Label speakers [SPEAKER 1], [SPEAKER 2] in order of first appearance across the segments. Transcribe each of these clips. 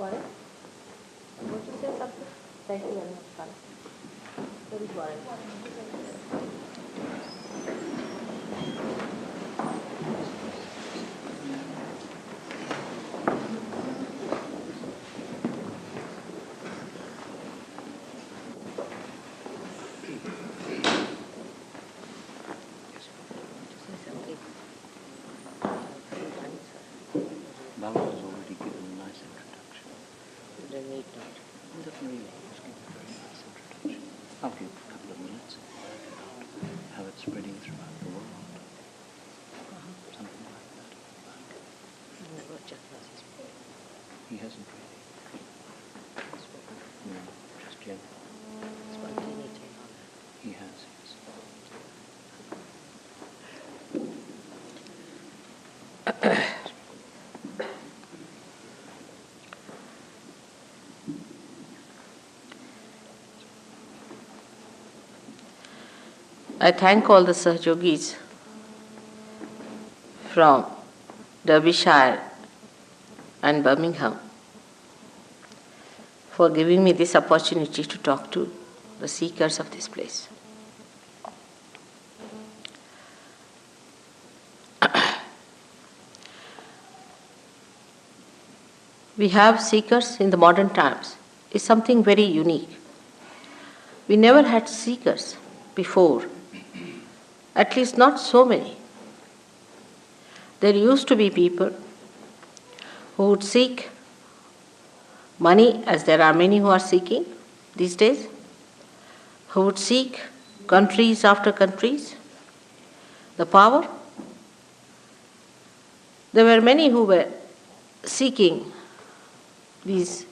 [SPEAKER 1] Warren, want to say something? Thank you very much, Kala. Where is Warren?
[SPEAKER 2] Bala has already given a nice introduction.
[SPEAKER 1] They need not.
[SPEAKER 2] He doesn't really. He's given a very nice introduction. I'll give a couple of minutes about how it's spreading throughout the world. Something like that. He hasn't really. No, just general.
[SPEAKER 1] Spontaneity and all that.
[SPEAKER 2] He has, yes.
[SPEAKER 1] I thank all the Sahajyogis from Derbyshire and Birmingham for giving me this opportunity to talk to the seekers of this place. We have seekers in the modern times. It's something very unique. We never had seekers before, at least not so many. There used to be people who would seek money, as there are many who are seeking these days, who would seek countries after countries, the power. There were many who were seeking these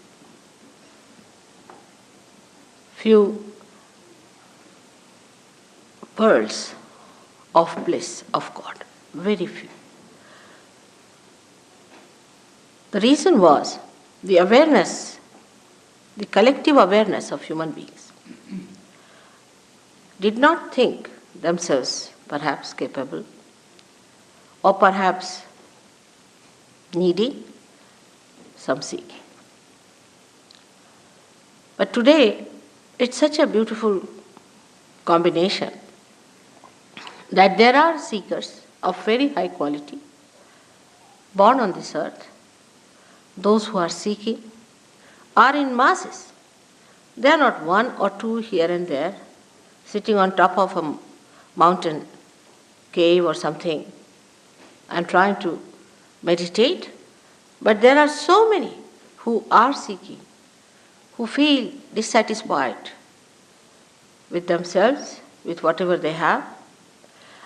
[SPEAKER 1] few pearls of bliss of God, very few. The reason was the awareness, the collective awareness of human beings did not think themselves perhaps capable or perhaps needing some seeking. But today, it's such a beautiful combination that there are seekers of very high quality born on this earth. Those who are seeking are in masses. They are not one or two here and there, sitting on top of a mountain cave or something and trying to meditate. But there are so many who are seeking, who feel dissatisfied with themselves, with whatever they have.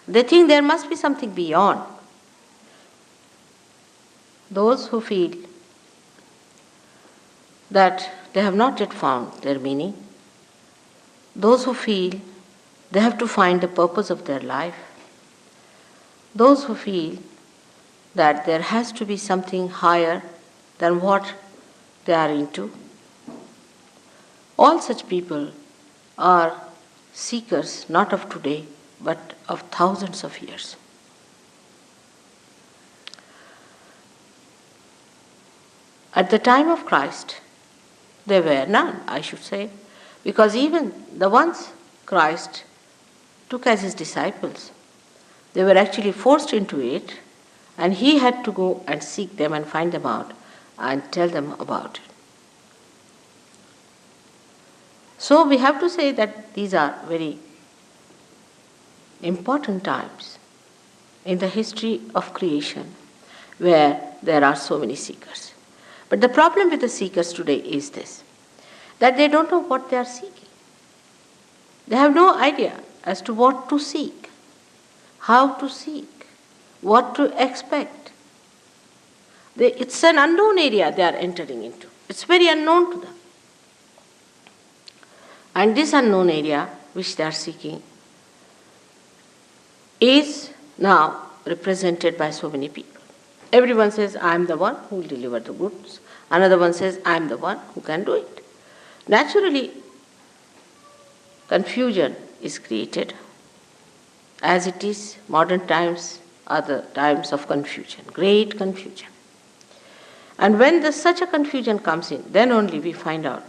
[SPEAKER 1] They think there must be something beyond. Those who feel that they have not yet found their meaning, those who feel they have to find the purpose of their life, those who feel that there has to be something higher than what they are into. All such people are seekers not of today, but of thousands of years. At the time of Christ, there were none, I should say, because even the ones Christ took as his disciples, they were actually forced into it, and he had to go and seek them and find them out and tell them about it. So we have to say that these are very important times in the history of creation where there are so many seekers. But the problem with the seekers today is this, that they don't know what they are seeking. They have no idea as to what to seek, how to seek, what to expect. It's an unknown area they are entering into. It's very unknown to them. And this unknown area which they are seeking is now represented by so many people. Everyone says, I am the one who will deliver the goods. Another one says, I am the one who can do it. Naturally, confusion is created. As it is, modern times are the times of confusion, great confusion. And when such a confusion comes in, then only we find out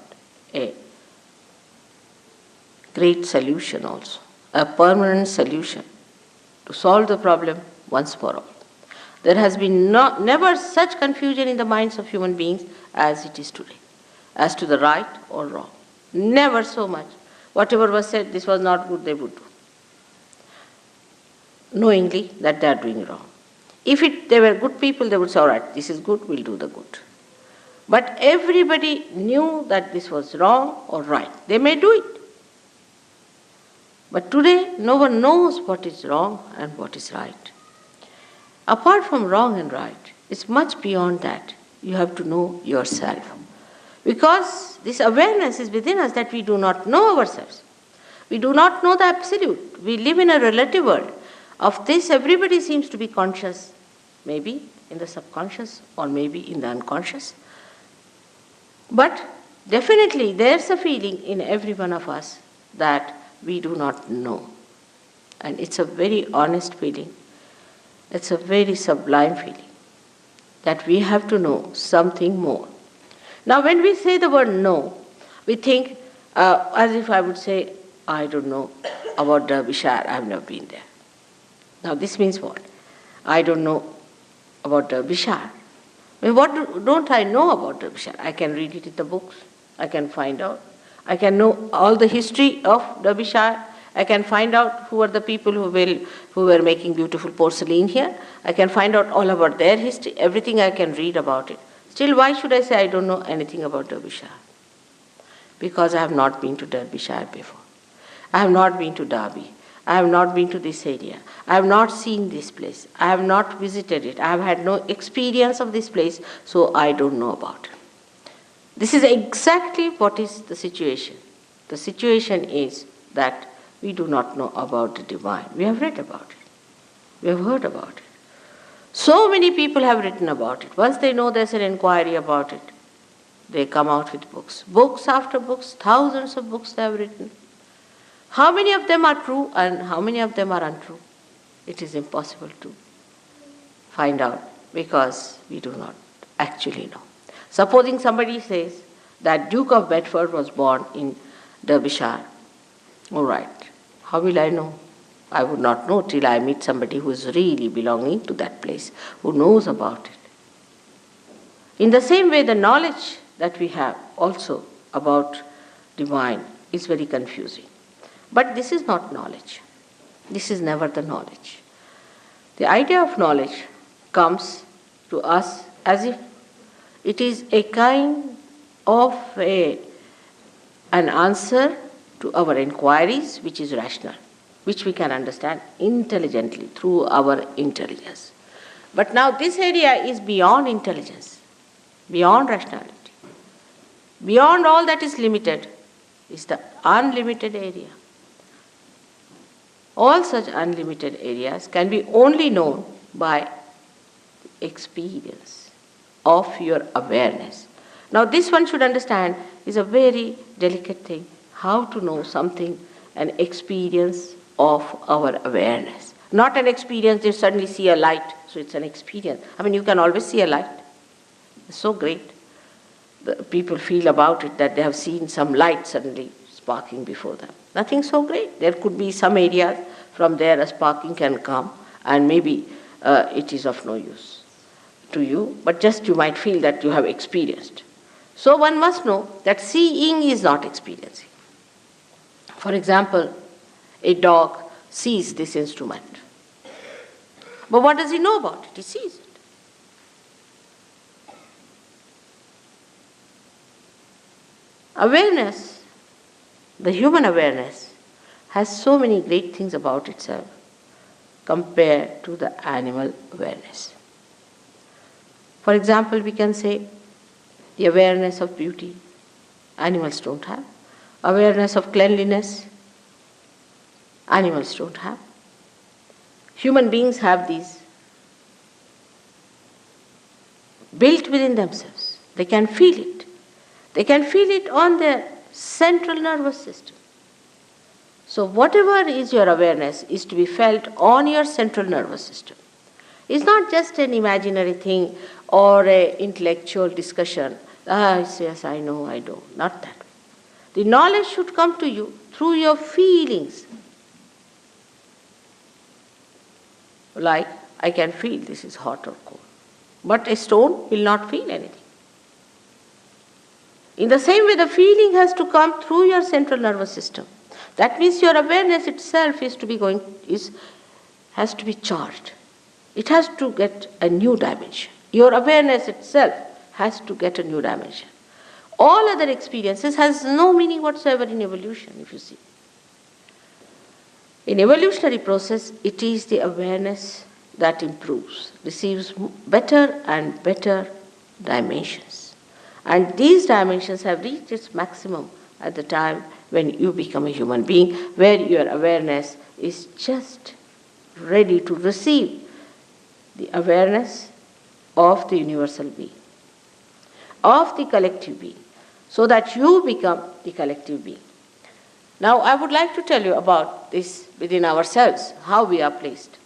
[SPEAKER 1] a great solution also, a permanent solution to solve the problem once for all. There has been never such confusion in the minds of human beings as it is today, as to the right or wrong. Never so much. Whatever was said, this was not good, they would do, knowingly that they are doing wrong. If they were good people, they would say, all right, this is good, we'll do the good. But everybody knew that this was wrong or right. They may do it. But today, no one knows what is wrong and what is right. Apart from wrong and right, it's much beyond that. You have to know yourself. Because this awareness is within us that we do not know ourselves. We do not know the absolute. We live in a relative world. Of this, everybody seems to be conscious, maybe in the subconscious or maybe in the unconscious. But definitely there's a feeling in every one of us that we do not know. And it's a very honest feeling. It's a very sublime feeling that we have to know something more. Now when we say the word know, we think as if I would say, I don't know about Derbyshire, I have never been there. Now this means what? I don't know about Derbyshire. I mean, what don't I know about Derbyshire? I can read it in the books. I can find out. I can know all the history of Derbyshire. I can find out who are the people who were making beautiful porcelain here. I can find out all about their history. Everything I can read about it. Still, why should I say I don't know anything about Derbyshire? Because I have not been to Derbyshire before. I have not been to Derby. I have not been to this area. I have not seen this place. I have not visited it. I have had no experience of this place, so I don't know about it. This is exactly what is the situation. The situation is that we do not know about the divine. We have read about it. We have heard about it. So many people have written about it. Once they know there's an inquiry about it, they come out with books. Books after books, thousands of books they have written. How many of them are true and how many of them are untrue? It is impossible to find out because we do not actually know. Supposing somebody says that Duke of Bedford was born in Derbyshire. All right, how will I know? I would not know till I meet somebody who is really belonging to that place, who knows about it. In the same way, the knowledge that we have also about divine is very confusing. But this is not knowledge. This is never the knowledge. The idea of knowledge comes to us as if it is a kind of an answer to our inquiries which is rational, which we can understand intelligently through our intelligence. But now this area is beyond intelligence, beyond rationality. Beyond all that is limited is the unlimited area. All such unlimited areas can be only known by experience of your awareness. Now this one should understand is a very delicate thing, how to know something, an experience of our awareness. Not an experience, you suddenly see a light, so it's an experience. I mean, you can always see a light. It's so great. The people feel about it that they have seen some light suddenly sparking before them. Nothing so great. There could be some areas from there a sparking can come and maybe it is of no use to you, but just you might feel that you have experienced. So one must know that seeing is not experiencing. For example, a dog sees this instrument. But what does he know about it? He sees it. Awareness, the human awareness, has so many great things about itself compared to the animal awareness. For example, we can say the awareness of beauty, animals don't have. Awareness of cleanliness, animals don't have. Human beings have these built within themselves. They can feel it. They can feel it on their central nervous system. So whatever is your awareness is to be felt on your central nervous system. It's not just an imaginary thing or a intellectual discussion. Ah, yes, I know, I know. Not that way. The knowledge should come to you through your feelings. Like, I can feel this is hot or cold. But a stone will not feel anything. In the same way, the feeling has to come through your central nervous system. That means your awareness itself has to be charged. It has to get a new dimension. Your awareness itself has to get a new dimension. All other experiences has no meaning whatsoever in evolution, if you see. In evolutionary process, it is the awareness that improves, receives better and better dimensions. And these dimensions have reached its maximum at the time when you become a human being, where your awareness is just ready to receive the awareness of the universal being, of the collective being, so that you become the collective being. Now, I would like to tell you about this within ourselves, how we are placed.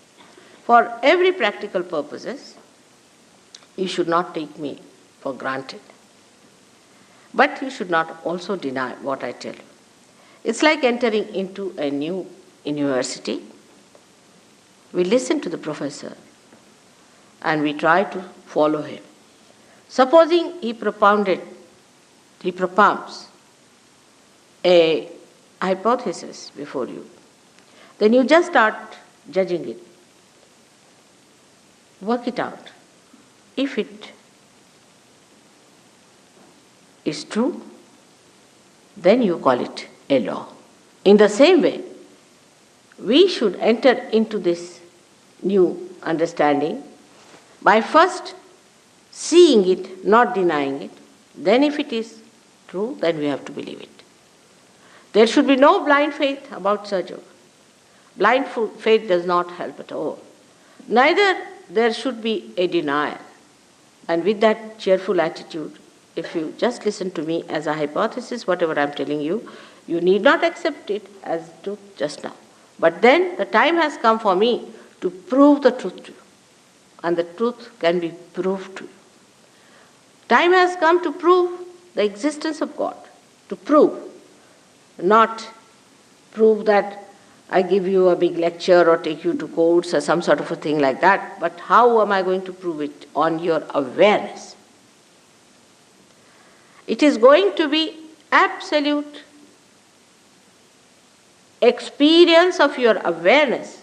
[SPEAKER 1] For every practical purposes, you should not take me for granted. But you should not also deny what I tell you. It's like entering into a new university. We listen to the professor and we try to follow him. Supposing he propounds a hypothesis before you, then you just start judging it. Work it out. If it is true, then you call it a law. In the same way, we should enter into this new understanding by first seeing it, not denying it. Then if it is true, then we have to believe it. There should be no blind faith about Sahajyoga. Blind faith does not help at all. Neither there should be a denial. And with that cheerful attitude, if you just listen to me as a hypothesis, whatever I am telling you, you need not accept it as truth just now. But then the time has come for me to prove the truth to you. And the truth can be proved to you. Time has come to prove the existence of God. To prove. Not prove that I give you a big lecture or take you to courts or some sort of a thing like that. But how am I going to prove it? On your awareness. It is going to be absolute experience of your awareness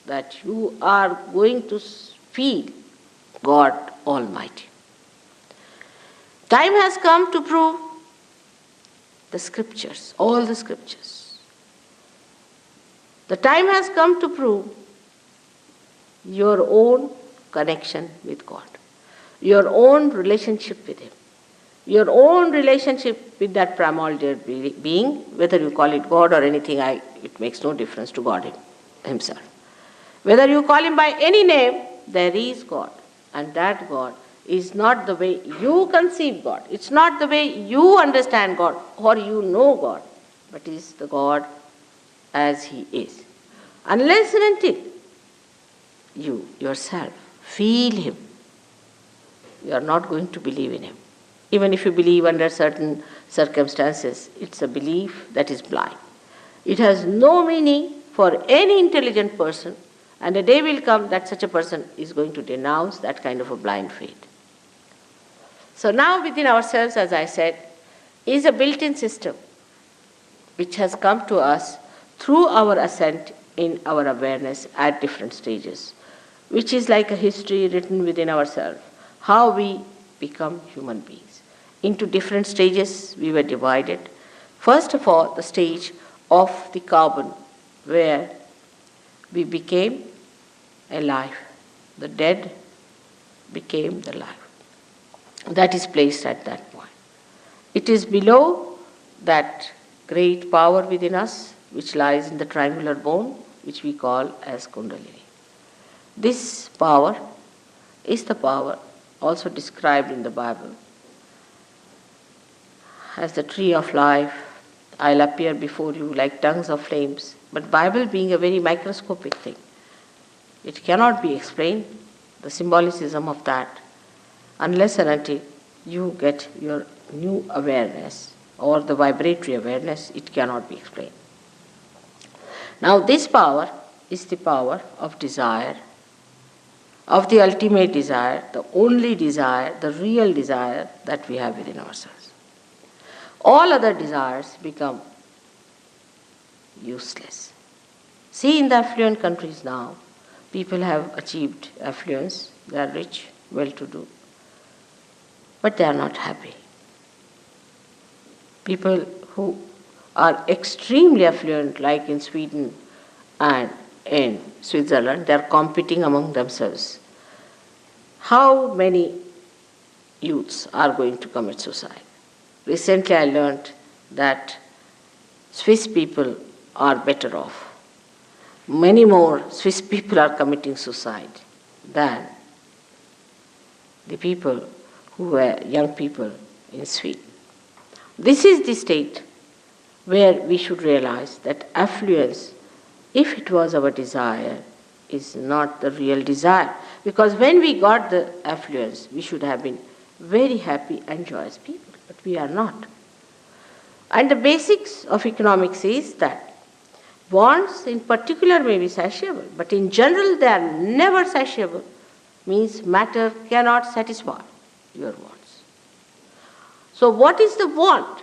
[SPEAKER 1] that you are going to feel God Almighty. Time has come to prove the scriptures, all the scriptures. The time has come to prove your own connection with God, your own relationship with Him, your own relationship with that primordial being, whether you call it God or anything, it makes no difference to God Himself. Whether you call Him by any name, there is God. And that God is not the way you conceive God. It's not the way you understand God or you know God, but is the God as He is. Unless and until you yourself feel Him, you are not going to believe in Him. Even if you believe under certain circumstances, it's a belief that is blind. It has no meaning for any intelligent person, and a day will come that such a person is going to denounce that kind of a blind faith. So now within ourselves, as I said, is a built-in system which has come to us through our ascent in our awareness at different stages, which is like a history written within ourselves, how we become human beings. Into different stages we were divided. First of all, the stage of the carbon, where we became alive. The dead became the life. That is placed at that point. It is below that great power within us, which lies in the triangular bone, which we call as Kundalini. This power is the power also described in the Bible as the tree of life. I'll appear before you like tongues of flames. But Bible being a very microscopic thing, it cannot be explained, the symbolicism of that. unless and until you get your new awareness or the vibratory awareness, it cannot be explained. Now, this power is the power of desire, of the ultimate desire, the only desire, the real desire that we have within ourselves. All other desires become useless. See, in the affluent countries now, people have achieved affluence, they are rich, well-to-do, but they are not happy. People who are extremely affluent, like in Sweden and in Switzerland, they are competing among themselves. How many youths are going to commit suicide? Recently I learned that Swiss people are better off. Many more Swiss people are committing suicide than the people who were young people in Sweden. This is the state where we should realize that affluence, if it was our desire, is not the real desire. Because when we got the affluence, we should have been very happy and joyous people, but we are not. And the basics of economics is that wants in particular may be satiable, but in general they are never satiable, means matter cannot satisfy your wants. So what is the want?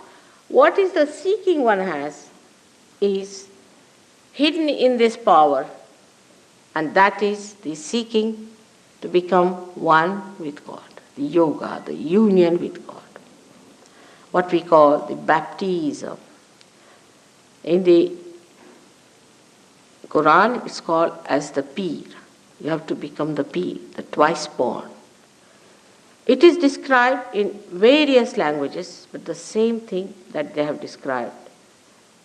[SPEAKER 1] What is the seeking one has is hidden in this power, and that is the seeking to become one with God, the yoga, the union with God, what we call the baptism. In the Quran, it's called as the Peer. You have to become the Peer, the twice born. It is described in various languages, but the same thing that they have described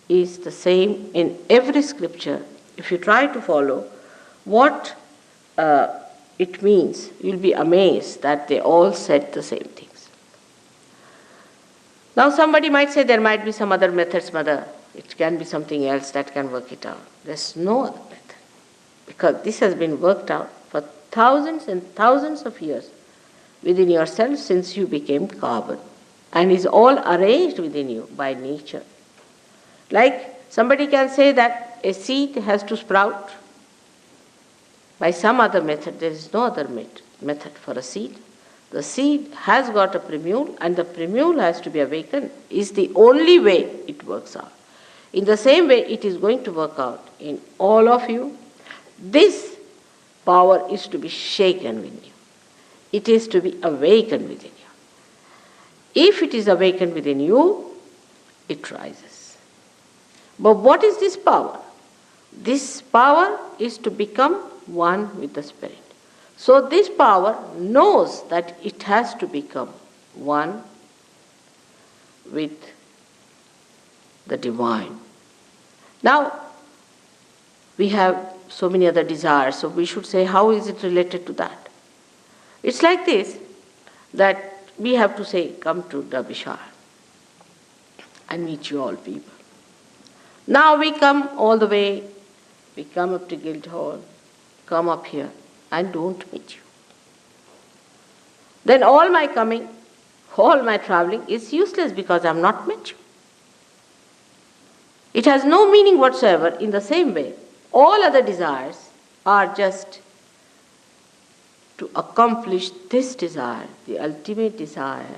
[SPEAKER 1] is the same in every scripture. If you try to follow what it means, you'll be amazed that they all said the same things. Now somebody might say there might be some other methods, mother. It can be something else that can work it out. There's no other method, because this has been worked out for thousands and thousands of years within yourself since you became carbon, and is all arranged within you by nature. Like somebody can say that a seed has to sprout by some other method. There is no other method for a seed. The seed has got a primule, and the primule has to be awakened, is the only way it works out. In the same way, it is going to work out in all of you. This power is to be shaken within you. It is to be awakened within you. If it is awakened within you, it rises. But what is this power? This power is to become one with the Spirit. So this power knows that it has to become one with the divine. Now, we have so many other desires, so we should say, how is it related to that? It's like this, that we have to say, come to the Vishal and meet you all people. Now we come all the way, we come up to Guildhall, come up here, and don't meet you. Then all my coming, all my traveling is useless because I have not met you. It has no meaning whatsoever. In the same way, all other desires are just to accomplish this desire, the ultimate desire,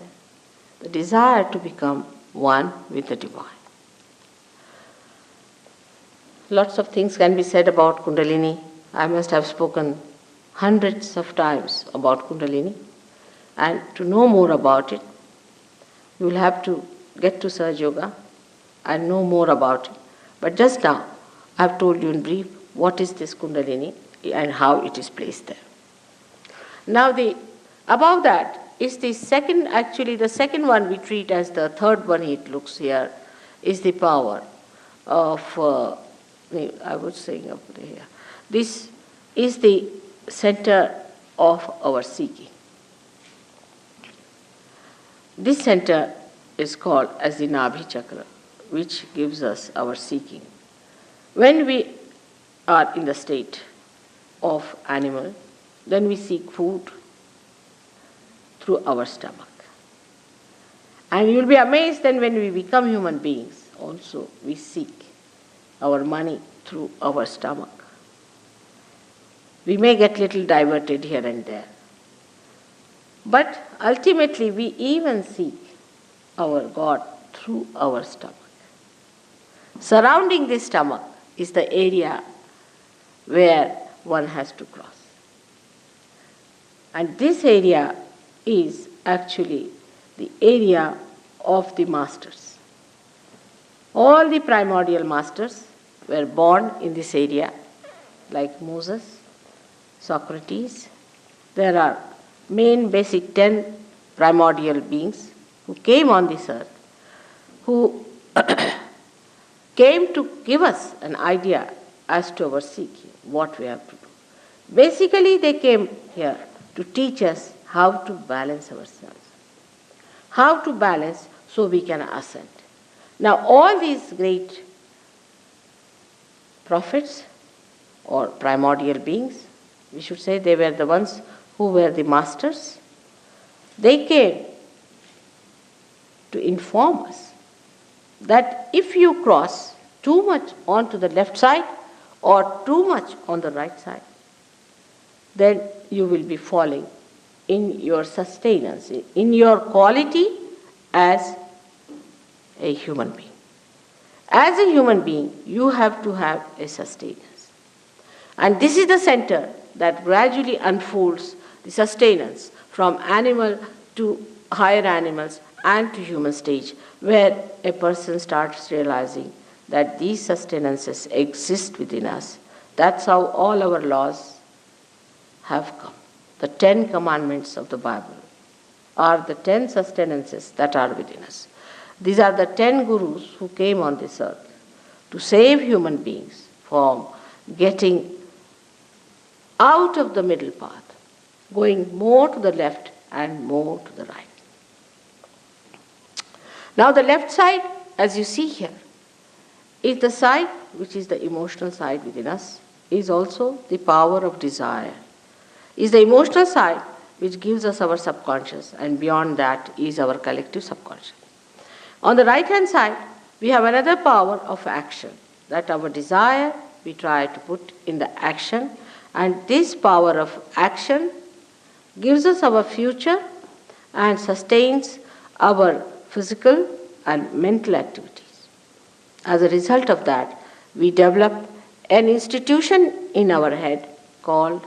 [SPEAKER 1] the desire to become one with the divine. Lots of things can be said about Kundalini. I must have spoken hundreds of times about Kundalini. And to know more about it, you will have to get to Sahajyoga and know more about it. But just now, I have told you in brief what is this Kundalini and how it is placed there. Now, above that is the second, actually the second one we treat as the third one, it looks here, is the power of, I was saying up here, this is the center of our seeking. This center is called as the Nabhi Chakra, which gives us our seeking. When we are in the state of animal, then we seek food through our stomach. And you will be amazed then when we become human beings, also we seek our money through our stomach. We may get little diverted here and there. But ultimately we even seek our God through our stomach. Surrounding this stomach is the area where one has to cross. And this area is actually the area of the masters. All the primordial masters were born in this area, like Moses, Socrates. There are main basic 10 primordial beings who came on this earth, who came to give us an idea as to our seeking, what we have to do. Basically, they came here to teach us how to balance ourselves, how to balance so we can ascend. Now, all these great prophets or primordial beings, we should say they were the ones who were the masters, they came to inform us that if you cross too much onto the left side or too much on the right side, then you will be falling in your sustenance, in your quality as a human being. As a human being, you have to have a sustenance. And this is the center that gradually unfolds the sustenance from animal to higher animals and to human stage, where a person starts realizing that these sustenances exist within us. That's how all our laws have come. The 10 commandments of the Bible are the 10 sustenances that are within us. These are the 10 gurus who came on this earth to save human beings from getting out of the middle path, going more to the left and more to the right. Now the left side, as you see here, is the side which is the emotional side within us, is also the power of desire, is the emotional side which gives us our subconscious, and beyond that is our collective subconscious. On the right hand side, we have another power of action, that our desire we try to put in the action, and this power of action gives us our future and sustains our physical and mental activities. As a result of that, we develop an institution in our head called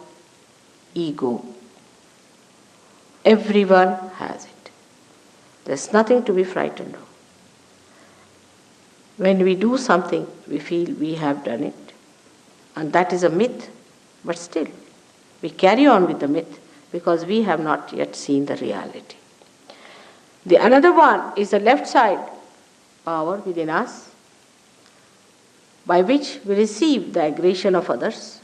[SPEAKER 1] ego. Everyone has it. There's nothing to be frightened of. When we do something, we feel we have done it. And that is a myth, but still, we carry on with the myth because we have not yet seen the reality. The another one is the left side power within us, by which we receive the aggression of others,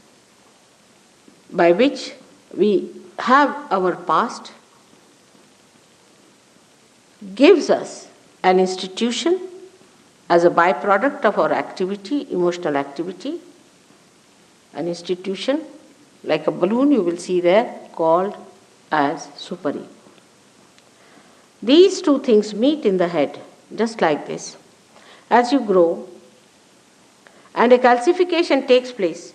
[SPEAKER 1] by which we have our past, gives us an institution as a byproduct of our activity, emotional activity, an institution like a balloon you will see there called as superego. These two things meet in the head just like this. As you grow and a calcification takes place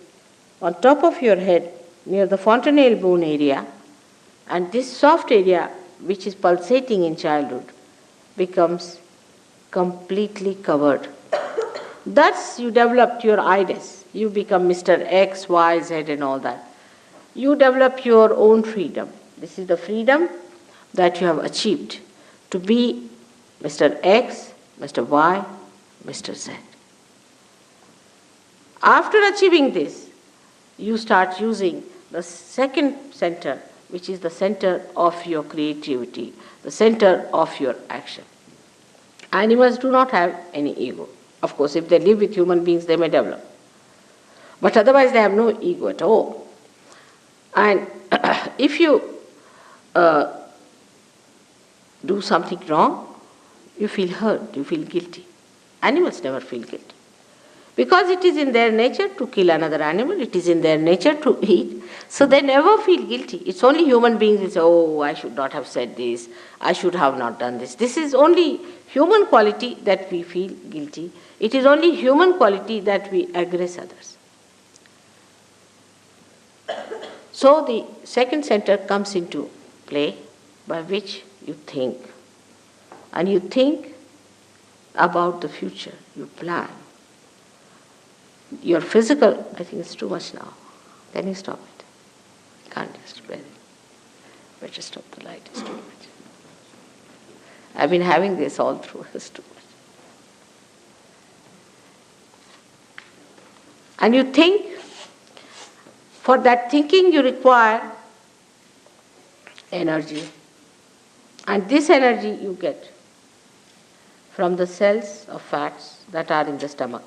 [SPEAKER 1] on top of your head near the fontanelle bone area, and this soft area which is pulsating in childhood becomes completely covered. Thus you developed your ideas. You become Mr. X, Y, Z and all that. You develop your own freedom. This is the freedom that you have achieved to be Mr. X, Mr. Y, Mr. Z. After achieving this, you start using the second center, which is the center of your creativity, the center of your action. Animals do not have any ego. Of course, if they live with human beings, they may develop. But otherwise, they have no ego at all. And if you do something wrong, you feel hurt, you feel guilty. Animals never feel guilty. Because it is in their nature to kill another animal, it is in their nature to eat, so they never feel guilty. It's only human beings who say, oh, I should not have said this, I should have not done this. This is only human quality that we feel guilty. It is only human quality that we aggress others. So the second center comes into play, by which you think. And you think about the future, you plan. Your physical, I think it's too much now. Can you stop it? Can't just bear it. Better stop the light, it's too much. I've been having this all through, it's too much. And you think, for that thinking you require energy. And this energy you get from the cells of fats that are in the stomach,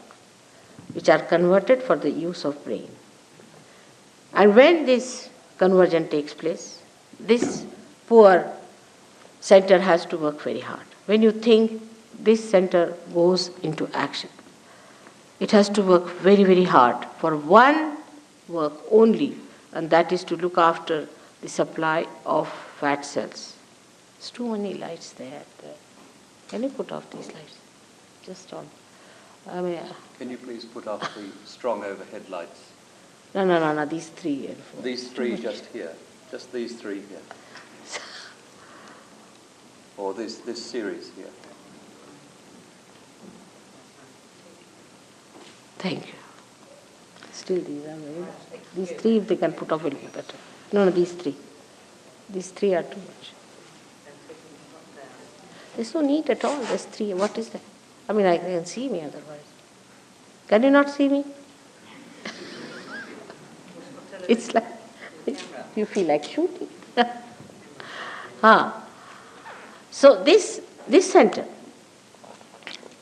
[SPEAKER 1] which are converted for the use of brain. And when this conversion takes place, this poor center has to work very hard. When you think, this center goes into action. It has to work very, very hard for one work only, and that is to look after the supply of fat cells. There's too many lights there. Can you put off these lights? Just on.
[SPEAKER 2] Can you please put off the strong overhead lights?
[SPEAKER 1] No, these three.
[SPEAKER 2] These three just here. Just these three here. Or this series here.
[SPEAKER 1] Thank you. Still these are very nice. These three, if they can put off, will be better. No, these three. These three are too much. There's no need at all. There's three. What is that? I can see me otherwise. Can you not see me? It's like, you feel like shooting. So this center,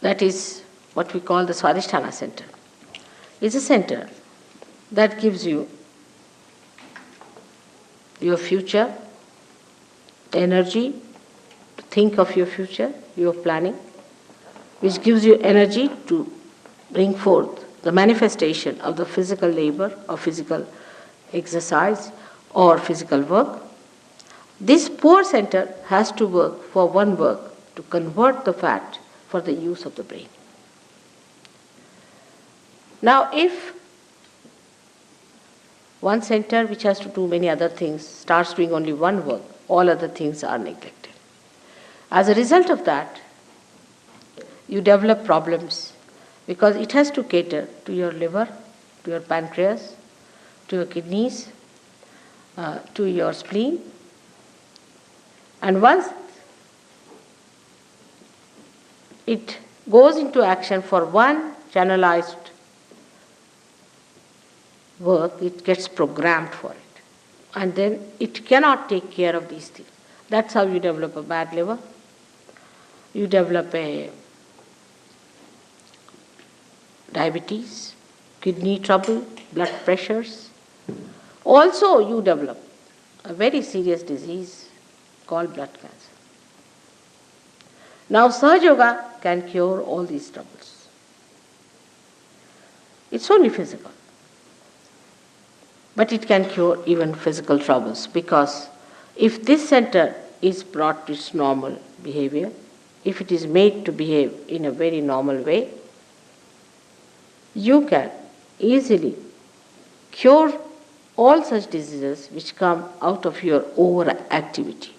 [SPEAKER 1] that is what we call the Swadhisthana center, is a center that gives you your future, energy to think of your future, your planning, which gives you energy to bring forth the manifestation of the physical labor or physical exercise or physical work. This poor center has to work for one work, to convert the fat for the use of the brain. Now, if one center which has to do many other things starts doing only one work, all other things are neglected. As a result of that, you develop problems because it has to cater to your liver, to your pancreas, to your kidneys, to your spleen. And once it goes into action for one channelized work, it gets programmed for it. And then it cannot take care of these things. That's how you develop a bad liver. You develop a diabetes, kidney trouble, blood pressures. Also, you develop a very serious disease called blood cancer. Now, Sahajyoga can cure all these troubles. It's only physical. But it can cure even physical troubles, because if this center is brought to its normal behavior, if it is made to behave in a very normal way, you can easily cure all such diseases which come out of your overactivity,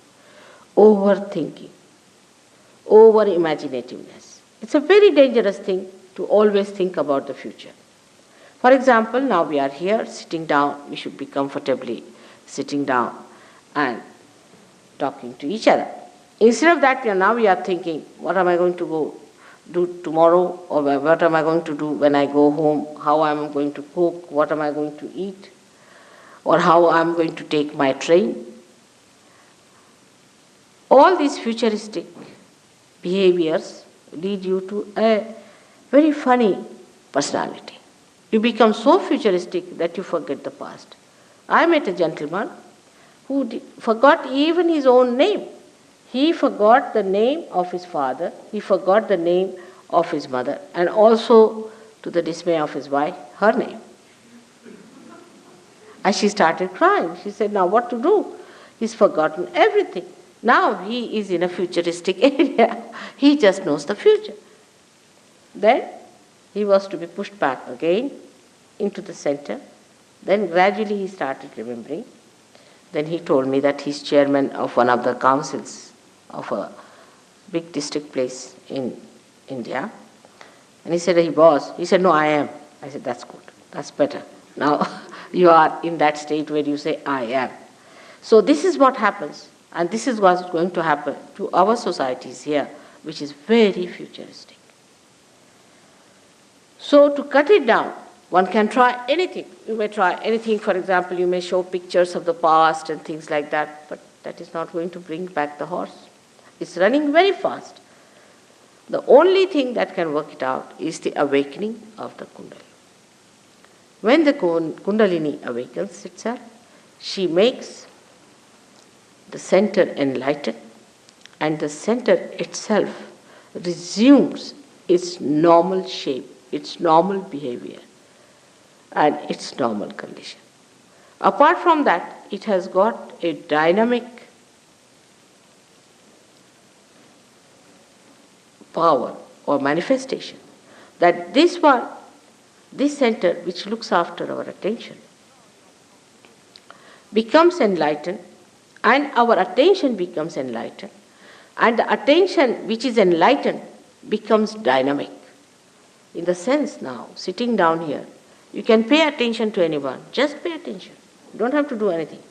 [SPEAKER 1] overthinking, over-imaginativeness. It's a very dangerous thing to always think about the future. For example, now we are here sitting down, we should be comfortably sitting down and talking to each other. Instead of that, we are thinking, what am I going to go do tomorrow, or what am I going to do when I go home, how am I going to cook, what am I going to eat, or how I am going to take my train. All these futuristic behaviors lead you to a very funny personality. You become so futuristic that you forget the past. I met a gentleman who forgot even his own name. He forgot the name of his father, he forgot the name of his mother, and also to the dismay of his wife, her name. And she started crying. She said, now what to do? He's forgotten everything. Now he is in a futuristic area. He just knows the future. Then he was to be pushed back again into the center. Then gradually he started remembering. Then he told me that he's chairman of one of the councils of a big district place in India. And he said he was. He said, no, I am. I said, that's good. That's better. Now you are in that state where you say, I am. So this is what happens. And this is what's going to happen to our societies here, which is very futuristic. So to cut it down, one can try anything. You may try anything. For example, you may show pictures of the past and things like that, but that is not going to bring back the horse. It's running very fast. The only thing that can work it out is the awakening of the Kundalini. When the Kundalini awakens itself, she makes the center enlighten, and the center itself resumes its normal shape, its normal behavior, and its normal condition. Apart from that, it has got a dynamic power or manifestation that this center which looks after our attention becomes enlightened, and our attention becomes enlightened, and the attention which is enlightened becomes dynamic. In the sense now, sitting down here, you can pay attention to anyone. Just pay attention. You don't have to do anything.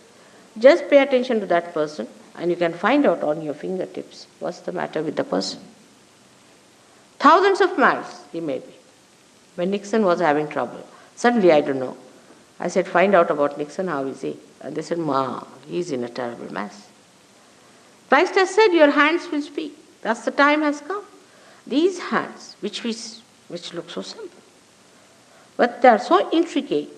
[SPEAKER 1] Just pay attention to that person, and you can find out on your fingertips what's the matter with the person. Thousands of miles he may be. When Nixon was having trouble, suddenly, I don't know, I said, find out about Nixon, how is he? And they said, he's in a terrible mess. Christ has said, your hands will speak. That's the time has come. These hands, which look so simple, but they are so intricate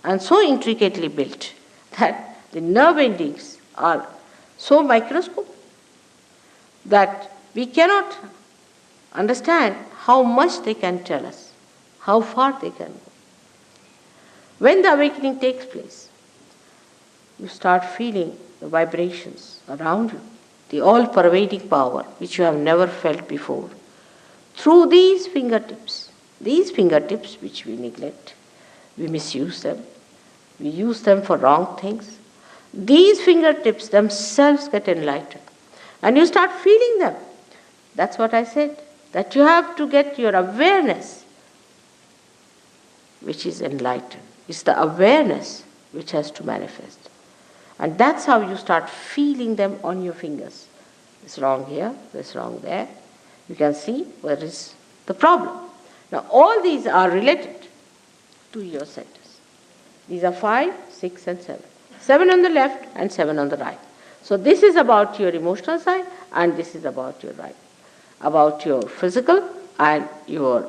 [SPEAKER 1] and so intricately built that the nerve endings are so microscopic that we cannot understand how much they can tell us, how far they can go. When the awakening takes place, you start feeling the vibrations around you, the all-pervading power which you have never felt before, through these fingertips which we neglect, we misuse them, we use them for wrong things. These fingertips themselves get enlightened, and you start feeling them. That's what I said, that you have to get your awareness which is enlightened. It's the awareness which has to manifest. And that's how you start feeling them on your fingers. It's wrong here, it's wrong there. You can see where is the problem. Now all these are related to your centers. These are 5, 6 and 7. 7 on the left and 7 on the right. So this is about your emotional side, and this is about your right. About your physical and your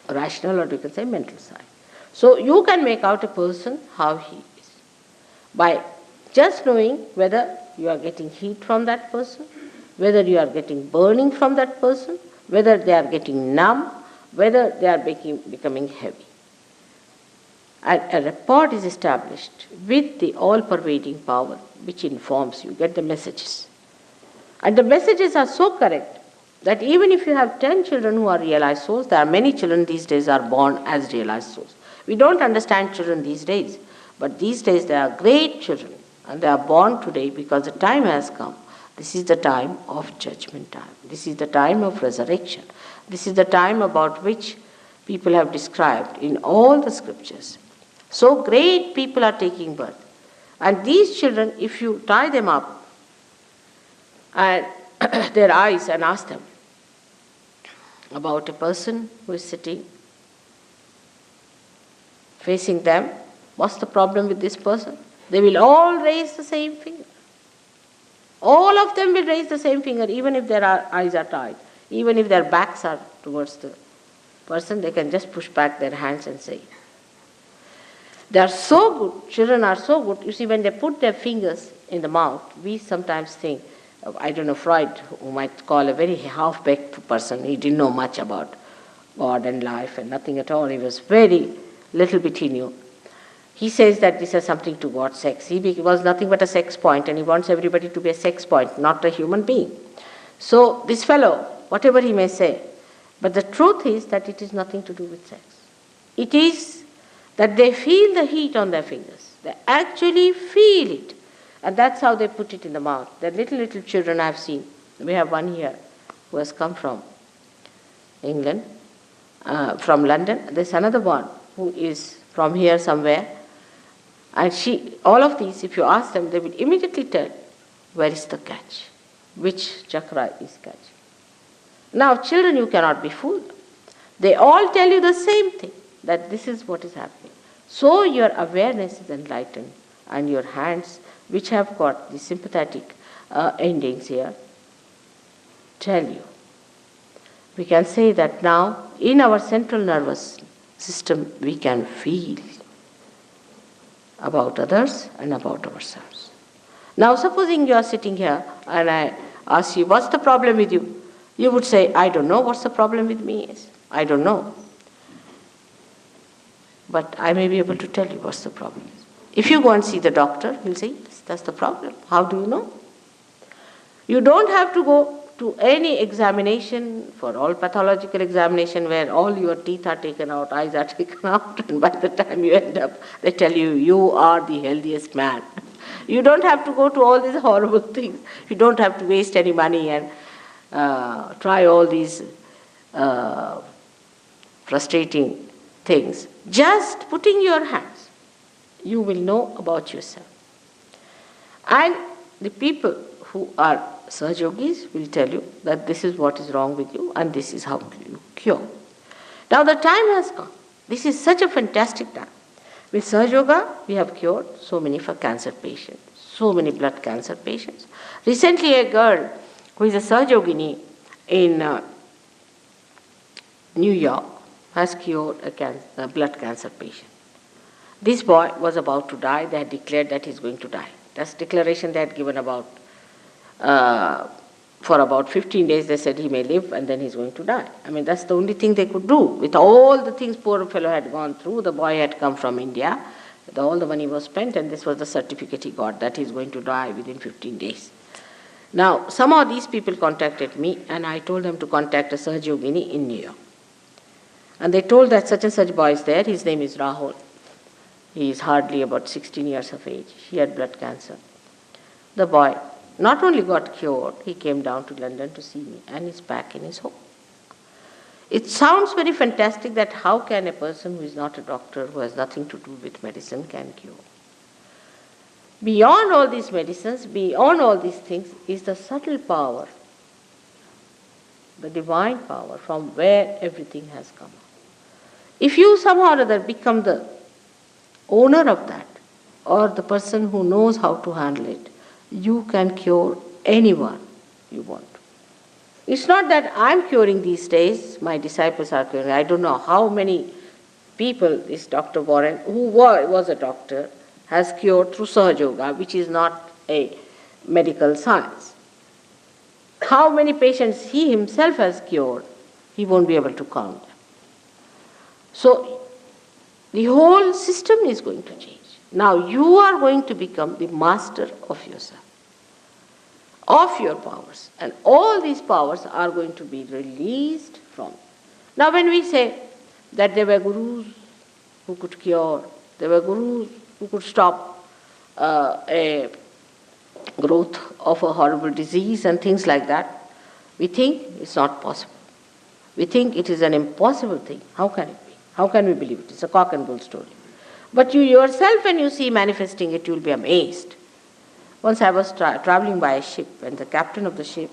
[SPEAKER 1] rational, or you can say mental side. So you can make out a person how he is by just knowing whether you are getting heat from that person, whether you are getting burning from that person, whether they are getting numb, whether they are becoming heavy. And a rapport is established with the all-pervading power which informs you, get the messages. And the messages are so correct that even if you have 10 children who are realized souls, there are many children these days are born as realized souls. We don't understand children these days, but these days they are great children, and they are born today because the time has come. This is the time of judgment time. This is the time of resurrection. This is the time about which people have described in all the scriptures. So great people are taking birth. And these children, if you tie them up and their eyes and ask them about a person who is sitting facing them, what's the problem with this person? They will all raise the same finger. All of them will raise the same finger, even if their eyes are tied. Even if their backs are towards the person, they can just push back their hands and say. They are so good, children are so good. You see, when they put their fingers in the mouth, we sometimes think, I don't know, Freud, who might call a very half-baked person, he didn't know much about God and life and nothing at all. He was very little bit he knew. He says that this has something to God, sex. He was nothing but a sex point, and he wants everybody to be a sex point, not a human being. So this fellow, whatever he may say, but the truth is that it is nothing to do with sex. It is that they feel the heat on their fingers. They actually feel it. And that's how they put it in the mouth. The little children I've seen. We have one here who has come from England, from London. There's another one who is from here somewhere. And all of these, if you ask them, they will immediately tell, where is the catch? Which chakra is catching? Now, children, you cannot be fooled. They all tell you the same thing, that this is what is happening. So your awareness is enlightened, and your hands, which have got the sympathetic endings here, tell you. We can say that now, in our central nervous system, we can feel about others and about ourselves. Now, supposing you are sitting here and I ask you, what's the problem with you? You would say, I don't know what's the problem with me is. I don't know. But I may be able to tell you what's the problem is. If you go and see the doctor, he'll say, yes, that's the problem. How do you know? You don't have to go to any examination, for all pathological examination where all your teeth are taken out, eyes are taken out, and by the time you end up, they tell you, you are the healthiest man. You don't have to go to all these horrible things. You don't have to waste any money and try all these frustrating things. Just putting your hands, you will know about yourself. And the people who are Sahajyogis will tell you that this is what is wrong with you and this is how you cure. Now the time has come. This is such a fantastic time. With Sahajyoga, we have cured so many for cancer patients, so many blood cancer patients. Recently a girl who is a Sahajyogini in New York has cured a blood cancer patient. This boy was about to die. They had declared that he's going to die. That's declaration they had given about for about 15 days. They said he may live and then he's going to die. I mean, that's the only thing they could do. With all the things poor fellow had gone through, the boy had come from India, all the money was spent, and this was the certificate he got that he's going to die within 15 days. Now, somehow these people contacted me, and I told them to contact a Sahajyogini in New York. And they told that such and such boy is there. His name is Rahul. He is hardly about 16 years of age. He had blood cancer. The boy not only got cured, he came down to London to see me, and is back in his home. It sounds very fantastic that how can a person who is not a doctor, who has nothing to do with medicine, can cure. Beyond all these medicines, beyond all these things, is the subtle power, the divine power from where everything has come. If you somehow or other become the owner of that, or the person who knows how to handle it, you can cure anyone you want. It's not that I'm curing these days, my disciples are curing. I don't know how many people this Dr. Warren, who was a doctor, has cured through Sahajyoga, which is not a medical science. How many patients he himself has cured, he won't be able to count them. So the whole system is going to change. Now you are going to become the master of yourself, of your powers. And all these powers are going to be released from you. Now when we say that there were gurus who could cure, there were gurus who could stop a growth of a horrible disease and things like that, we think it's not possible. We think it is an impossible thing. How can it be? How can we believe it? It's a cock and bull story. But you yourself, when you see manifesting it, you will be amazed. Once I was traveling by a ship, and the captain of the ship,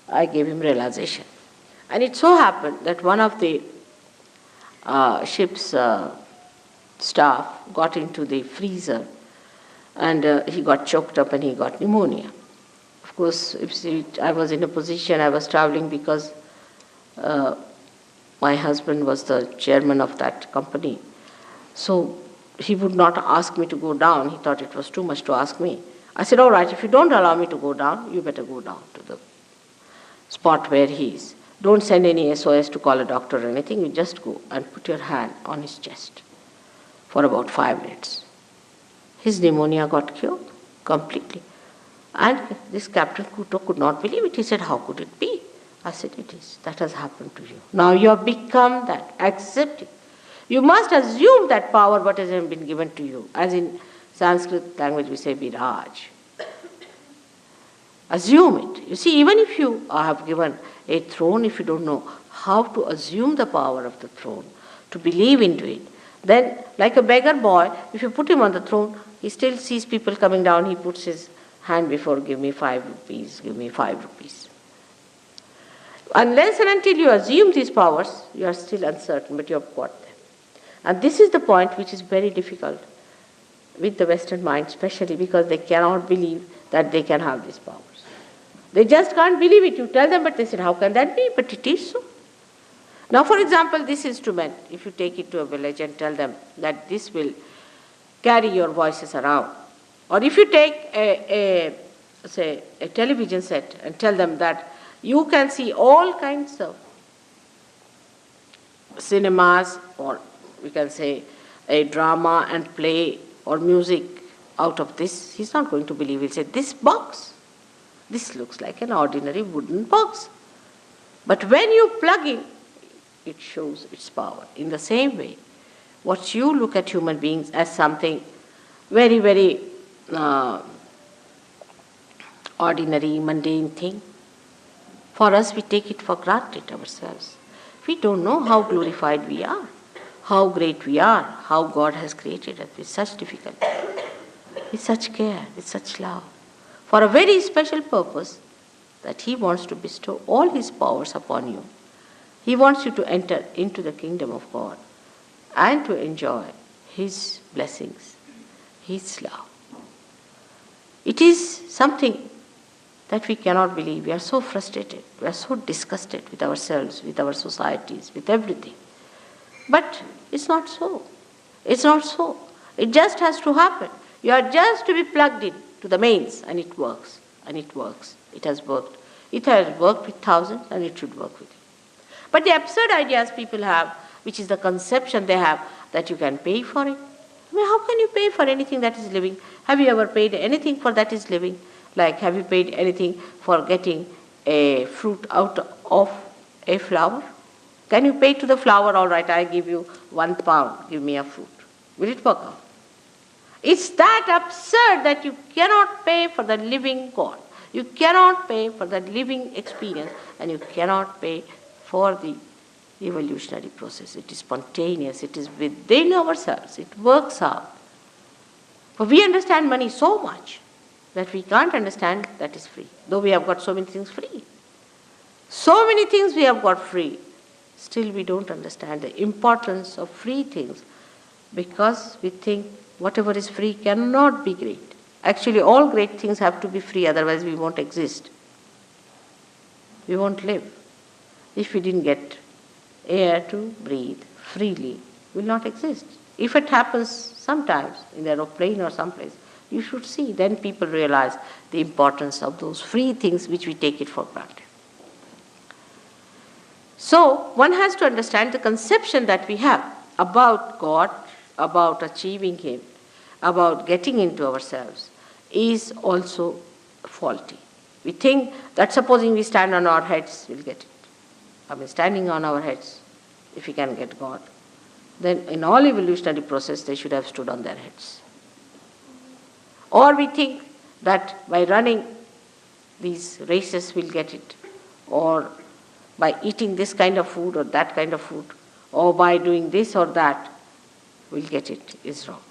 [SPEAKER 1] I gave him realization. And it so happened that one of the ship's staff got into the freezer, and he got choked up and he got pneumonia. Of course, I was in a position, I was traveling because my husband was the chairman of that company. So he would not ask me to go down. He thought it was too much to ask me. I said, all right, if you don't allow me to go down, you better go down to the spot where he is. Don't send any SOS to call a doctor or anything. You just go and put your hand on his chest for about 5 minutes. His pneumonia got cured completely. And this Captain Kuto could not believe it. He said, how could it be? I said, it is. That has happened to you. Now you have become that. Accept it. You must assume that power what has been given to you. As in Sanskrit language we say viraj. Assume it. You see, even if you have given a throne, if you don't know how to assume the power of the throne, to believe into it, then like a beggar boy, if you put him on the throne, he still sees people coming down, he puts his hand before, give me 5 rupees, give me 5 rupees. Unless and until you assume these powers, you are still uncertain, but you have got them. And this is the point which is very difficult with the Western mind, especially because they cannot believe that they can have these powers. They just can't believe it. You tell them, but they said, how can that be? But it is so. Now, for example, this instrument, if you take it to a village and tell them that this will carry your voices around, or if you take say, a television set and tell them that you can see all kinds of cinemas, or we can say a drama and play or music out of this, he's not going to believe. He'll say, this box, this looks like an ordinary wooden box. But when you plug in, it shows its power. In the same way, what you look at human beings as something very, very ordinary, mundane thing, for us we take it for granted ourselves. We don't know how glorified we are, how great we are, how God has created us with such difficulty, with such care, with such love, for a very special purpose, that He wants to bestow all His powers upon you. He wants you to enter into the kingdom of God and to enjoy His blessings, His love. It is something that we cannot believe. We are so frustrated, we are so disgusted with ourselves, with our societies, with everything. But it's not so. It's not so. It just has to happen. You are just to be plugged in to the mains, and it works, and it works. It has worked. It has worked with thousands, and it should work with you. But the absurd ideas people have, which is the conception they have, that you can pay for it. I mean, how can you pay for anything that is living? Have you ever paid anything for that is living? Like, have you paid anything for getting a fruit out of a flower? Can you pay to the flower, all right, I give you £1, give me a fruit. Will it work out? It's that absurd that you cannot pay for the living God. You cannot pay for the living experience, and you cannot pay for the evolutionary process. It is spontaneous. It is within ourselves. It works out. For we understand money so much that we can't understand that is free. Though we have got so many things free. So many things we have got free. Still we don't understand the importance of free things, because we think whatever is free cannot be great. Actually, all great things have to be free, otherwise we won't exist. We won't live. If we didn't get air to breathe freely, we will not exist. If it happens sometimes in the aeroplane or someplace, you should see. Then people realize the importance of those free things which we take it for granted. So, one has to understand the conception that we have about God, about achieving Him, about getting into ourselves, is also faulty. We think that supposing we stand on our heads, we'll get it. I mean, standing on our heads, if we can get God, then in all evolutionary process, they should have stood on their heads. Or we think that by running these races, we'll get it. Or by eating this kind of food or that kind of food, or by doing this or that, we'll get it, is wrong.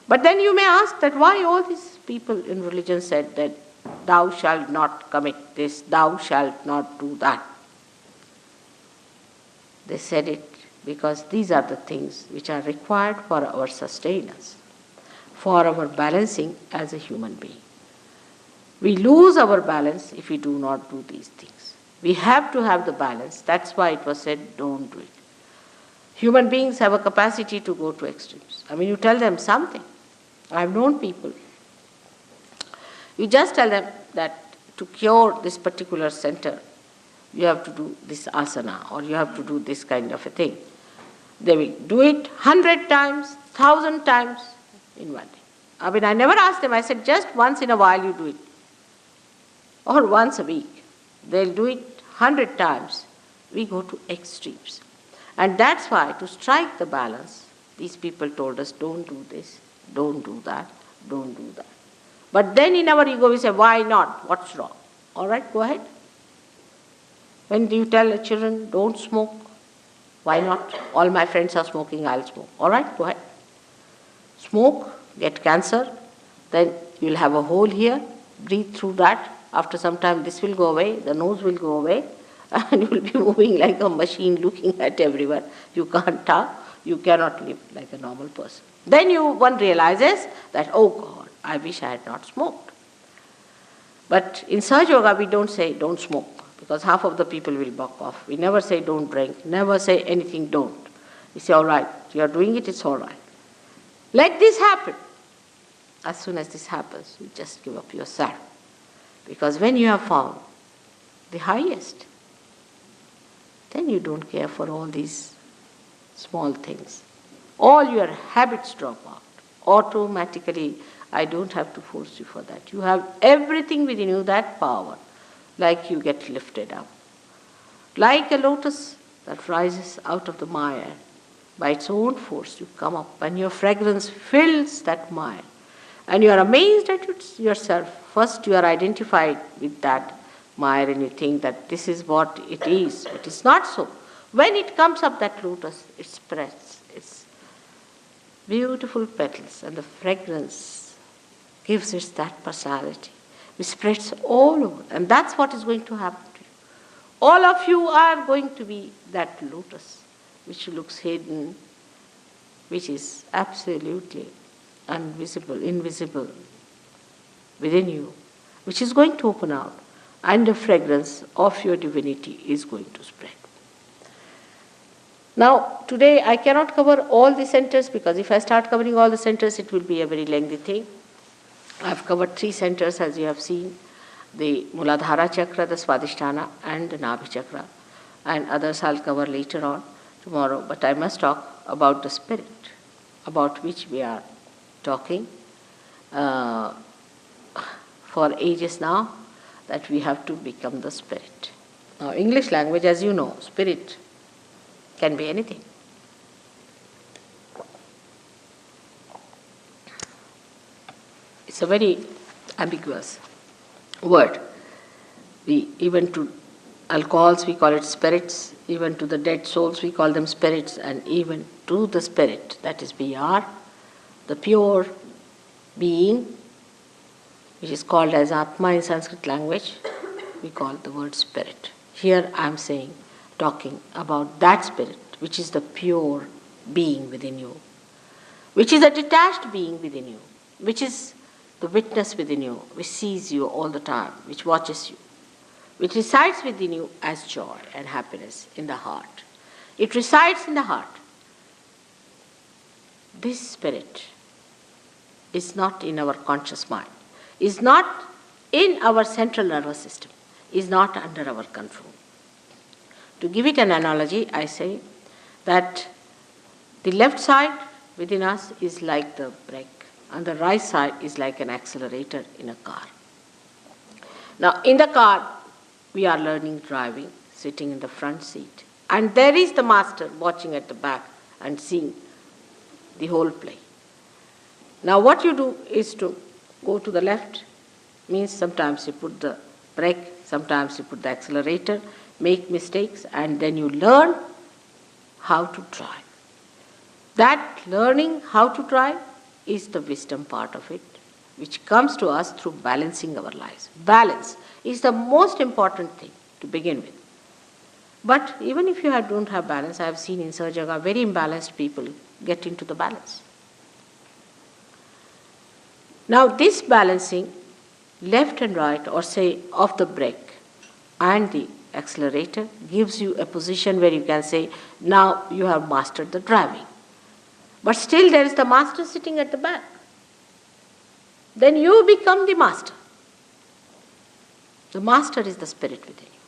[SPEAKER 1] But then you may ask that why all these people in religion said that thou shalt not commit this, thou shalt not do that. They said it because these are the things which are required for our sustenance, for our balancing as a human being. We lose our balance if we do not do these things. We have to have the balance. That's why it was said, don't do it. Human beings have a capacity to go to extremes. I mean, you tell them something. I've known people. You just tell them that to cure this particular center, you have to do this asana, or you have to do this kind of a thing. They will do it 100 times, 1,000 times in one day. I mean, I never asked them, I said, just once in a while you do it, or once a week. They'll do it 100 times. We go to extremes. And that's why, to strike the balance, these people told us, don't do this, don't do that, don't do that. But then in our ego we say, why not? What's wrong? All right, go ahead. When do you tell the children, don't smoke? Why not? All my friends are smoking, I'll smoke. All right, go ahead. Smoke, get cancer, then you'll have a hole here, breathe through that. After some time this will go away, the nose will go away, and you will be moving like a machine looking at everywhere. You can't talk, you cannot live like a normal person. Then one realizes that, oh God, I wish I had not smoked. But in Sahajyoga we don't say don't smoke, because half of the people will buck off. We never say don't drink, never say anything don't. We say, all right, you are doing it, it's all right. Let this happen. As soon as this happens, you just give up yourself. Because when you have found the highest, then you don't care for all these small things. All your habits drop out. Automatically, I don't have to force you for that. You have everything within you, that power, like you get lifted up. Like a lotus that rises out of the mire, by its own force you come up, and your fragrance fills that mire. And you are amazed at yourself. First you are identified with that mire and you think that this is what it is. It is not so. When it comes up, that lotus, it spreads its beautiful petals, and the fragrance gives it that personality. It spreads all over, and that's what is going to happen to you. All of you are going to be that lotus, which looks hidden, which is absolutely invisible within you, which is going to open out, and the fragrance of your divinity is going to spread. Now, today I cannot cover all the centers, because if I start covering all the centers, it will be a very lengthy thing. I have covered 3 centers, as you have seen, the Muladhara chakra, the Swadhisthana, and the Nabhi chakra, and others I'll cover later on tomorrow. But I must talk about the spirit, about which we are talking for ages now, that we have to become the spirit. Now, English language, as you know, spirit can be anything. It's a very ambiguous word. Even to alcohols we call it spirits, even to the dead souls we call them spirits, and even to the spirit, that is BR, the pure being, which is called as Atma in Sanskrit language, we call the word spirit. Here I am talking about that spirit, which is the pure being within you, which is a detached being within you, which is the witness within you, which sees you all the time, which watches you, which resides within you as joy and happiness in the heart. It resides in the heart. This spirit is not in our conscious mind, is not in our central nervous system, is not under our control. To give it an analogy, I say that the left side within us is like the brake, and the right side is like an accelerator in a car. Now, in the car, we are learning driving, sitting in the front seat, and there is the master watching at the back and seeing the whole play. Now, what you do is to go to the left, means sometimes you put the brake, sometimes you put the accelerator, make mistakes, and then you learn how to drive. That learning how to drive is the wisdom part of it, which comes to us through balancing our lives. Balance is the most important thing to begin with. But even if you don't have balance, I have seen in Sahajyoga very imbalanced people get into the balance. Now this balancing, left and right, or say of the brake and the accelerator, gives you a position where you can say, now you have mastered the driving. But still there is the master sitting at the back. Then you become the master. The master is the spirit within you.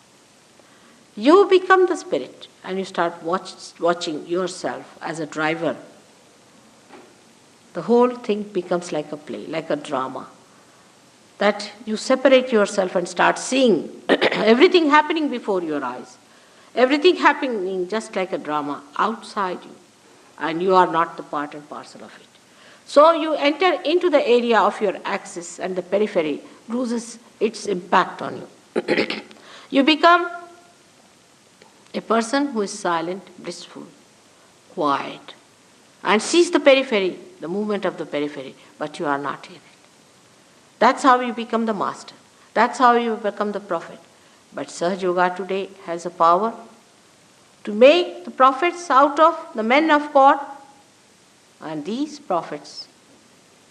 [SPEAKER 1] You become the spirit and you start watching yourself as a driver. The whole thing becomes like a play, like a drama. That you separate yourself and start seeing everything happening before your eyes. Everything happening just like a drama outside you. And you are not the part and parcel of it. So you enter into the area of your axis and the periphery loses its impact on you. You become a person who is silent, blissful, quiet, and sees the periphery, the movement of the periphery, but you are not in it. That's how you become the master. That's how you become the prophet. But Sahajyoga today has a power to make the prophets out of the men of God, and these prophets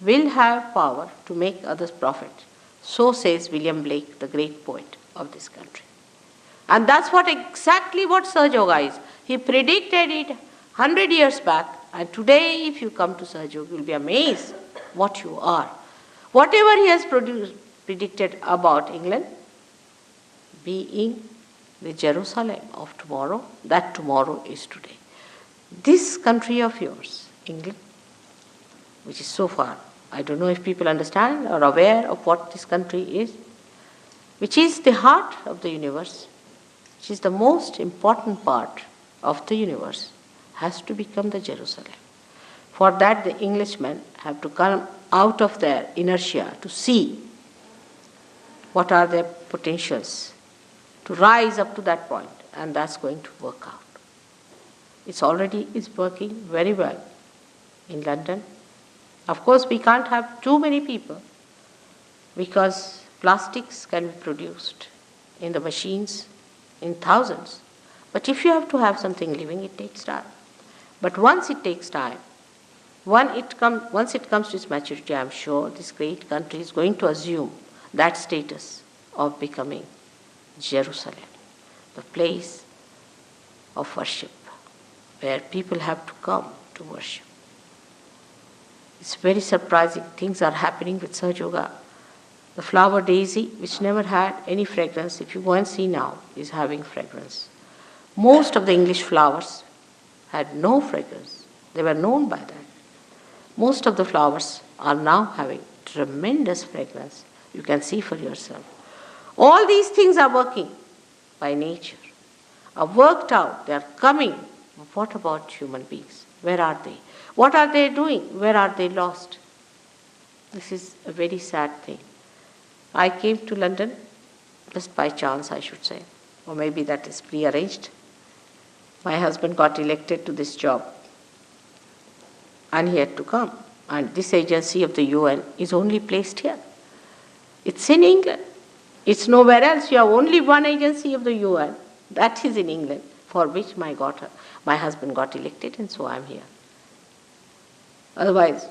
[SPEAKER 1] will have power to make others prophets. So says William Blake, the great poet of this country. And that's exactly what Sahajyoga is. He predicted it 100 years back, and today if you come to Sahajyoga, you'll be amazed what you are. Whatever he has predicted about England being the Jerusalem of tomorrow, that tomorrow is today. This country of yours, England, which is so far, I don't know if people understand or are aware of what this country is, which is the heart of the universe, which is the most important part of the universe, has to become the Jerusalem. For that, the Englishmen have to come out of their inertia to see what are their potentials, to rise up to that point, and that's going to work out. It's already is working very well in London. Of course, we can't have too many people because plastics can be produced in the machines in thousands. But if you have to have something living, it takes time. But once it takes time, once it comes to its maturity, I'm sure this great country is going to assume that status of becoming Jerusalem, the place of worship, where people have to come to worship. It's very surprising. Things are happening with Sahajyoga. The flower daisy, which never had any fragrance, if you go and see now, is having fragrance. Most of the English flowers had no fragrance. They were known by that. Most of the flowers are now having tremendous fragrance. You can see for yourself. All these things are working by nature, are worked out, they are coming. What about human beings? Where are they? What are they doing? Where are they lost? This is a very sad thing. I came to London just by chance, I should say, or maybe that is prearranged. My husband got elected to this job, and he had to come. And this agency of the UN is only placed here. It's in England. It's nowhere else. You have only one agency of the UN. That is in England, for which my husband got elected, and so I'm here. Otherwise,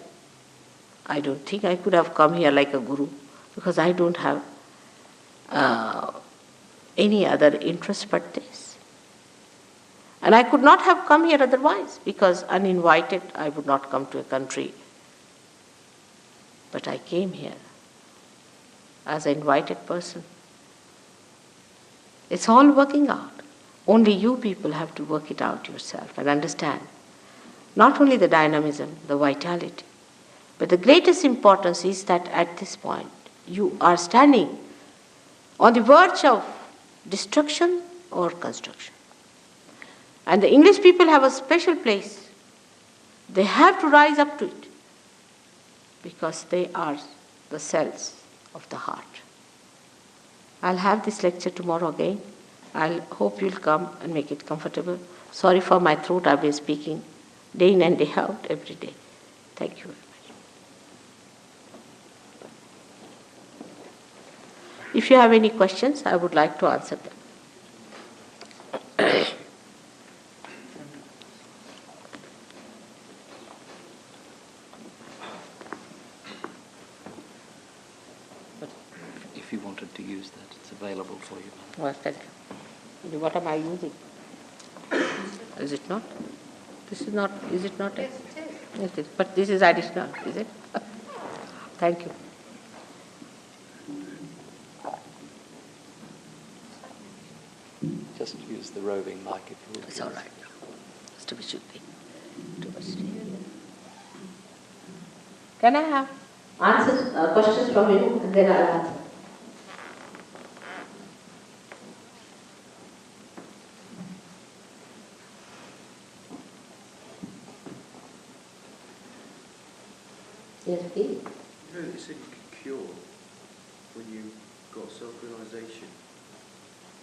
[SPEAKER 1] I don't think I could have come here like a guru, because I don't have any other interest but this. And I could not have come here otherwise, because uninvited I would not come to a country. But I came here as an invited person. It's all working out. Only you people have to work it out yourself and understand not only the dynamism, the vitality, but the greatest importance is that at this point you are standing on the verge of destruction or construction. And the English people have a special place. They have to rise up to it because they are the cells of the heart. I'll have this lecture tomorrow again. I hope you'll come and make it comfortable. Sorry for my throat, I've been speaking day in and day out every day. Thank you very much. If you have any questions, I would like to answer them.
[SPEAKER 2] If you wanted to use that, it's available for you.
[SPEAKER 1] Well, thank you. What am I using? Is it not? This is not, is it not?
[SPEAKER 3] Yes, it is.
[SPEAKER 1] Yes, it is. But this is additional, is it? Thank you.
[SPEAKER 2] Just just use the roving mic if you would.
[SPEAKER 1] It's all right. It's too much. Too much. Can I have answers, questions from you, and then I'll answer. Yes, please.
[SPEAKER 3] You know, you said you could cure when you got self-realization.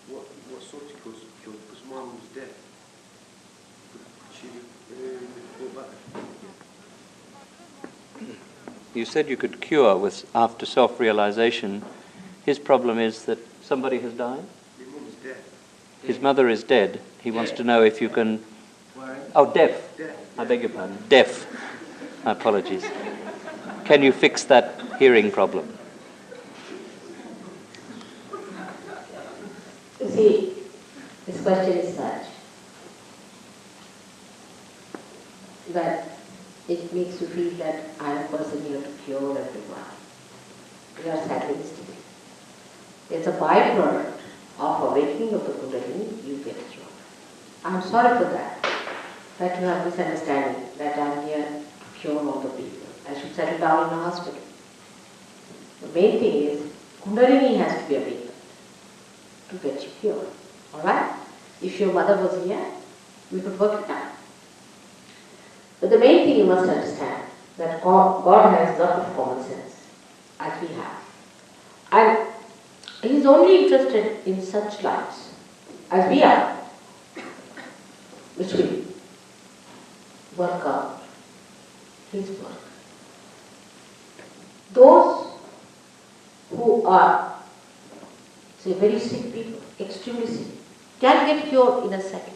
[SPEAKER 3] What sort of cure? Because mine was death. Could she brought back?
[SPEAKER 2] You said you could cure with after self-realization. His problem is that somebody has died.
[SPEAKER 3] Your mum's dead.
[SPEAKER 2] His mother is dead. He wants to know if you can...
[SPEAKER 3] Where?
[SPEAKER 2] Oh, deaf.
[SPEAKER 3] Death.
[SPEAKER 2] I beg your pardon. Deaf. My apologies. Can you fix that hearing problem?
[SPEAKER 1] You see, this question is such that it makes you feel that I am a person here to cure everyone. You are sadistic. It's a byproduct of awakening of the Kundalini, you get cured. I am sorry for that you have misunderstanding that I am here to cure all the people. I should settle down in a hospital. The main thing is Kundalini has to be awakened to get you cured. Alright? If your mother was here, we could work it out. But the main thing you must understand that God has a lot of common sense, as we have. And He is only interested in such lives as we are, which will work out His work. Those who are, say, very sick people, extremely sick, can get cured in a second.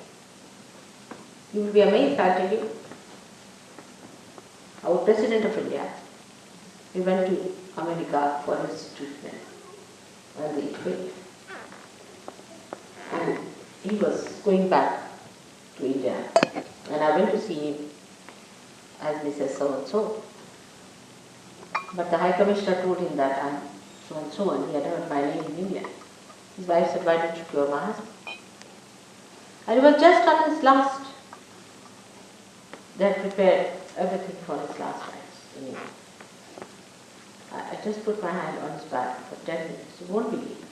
[SPEAKER 1] You will be amazed, I tell you. Our President of India, he went to America for his treatment when the earthquake. And he was going back to India. And I went to see him as Mrs. So-and-so. But the High Commissioner told him that I'm so-and-so, and he had heard my name in India. His wife said, why don't you cure my husband? And he was just on his last. They had prepared everything for his last rites in India. I just put my hand on his back for 10 minutes. You won't believe.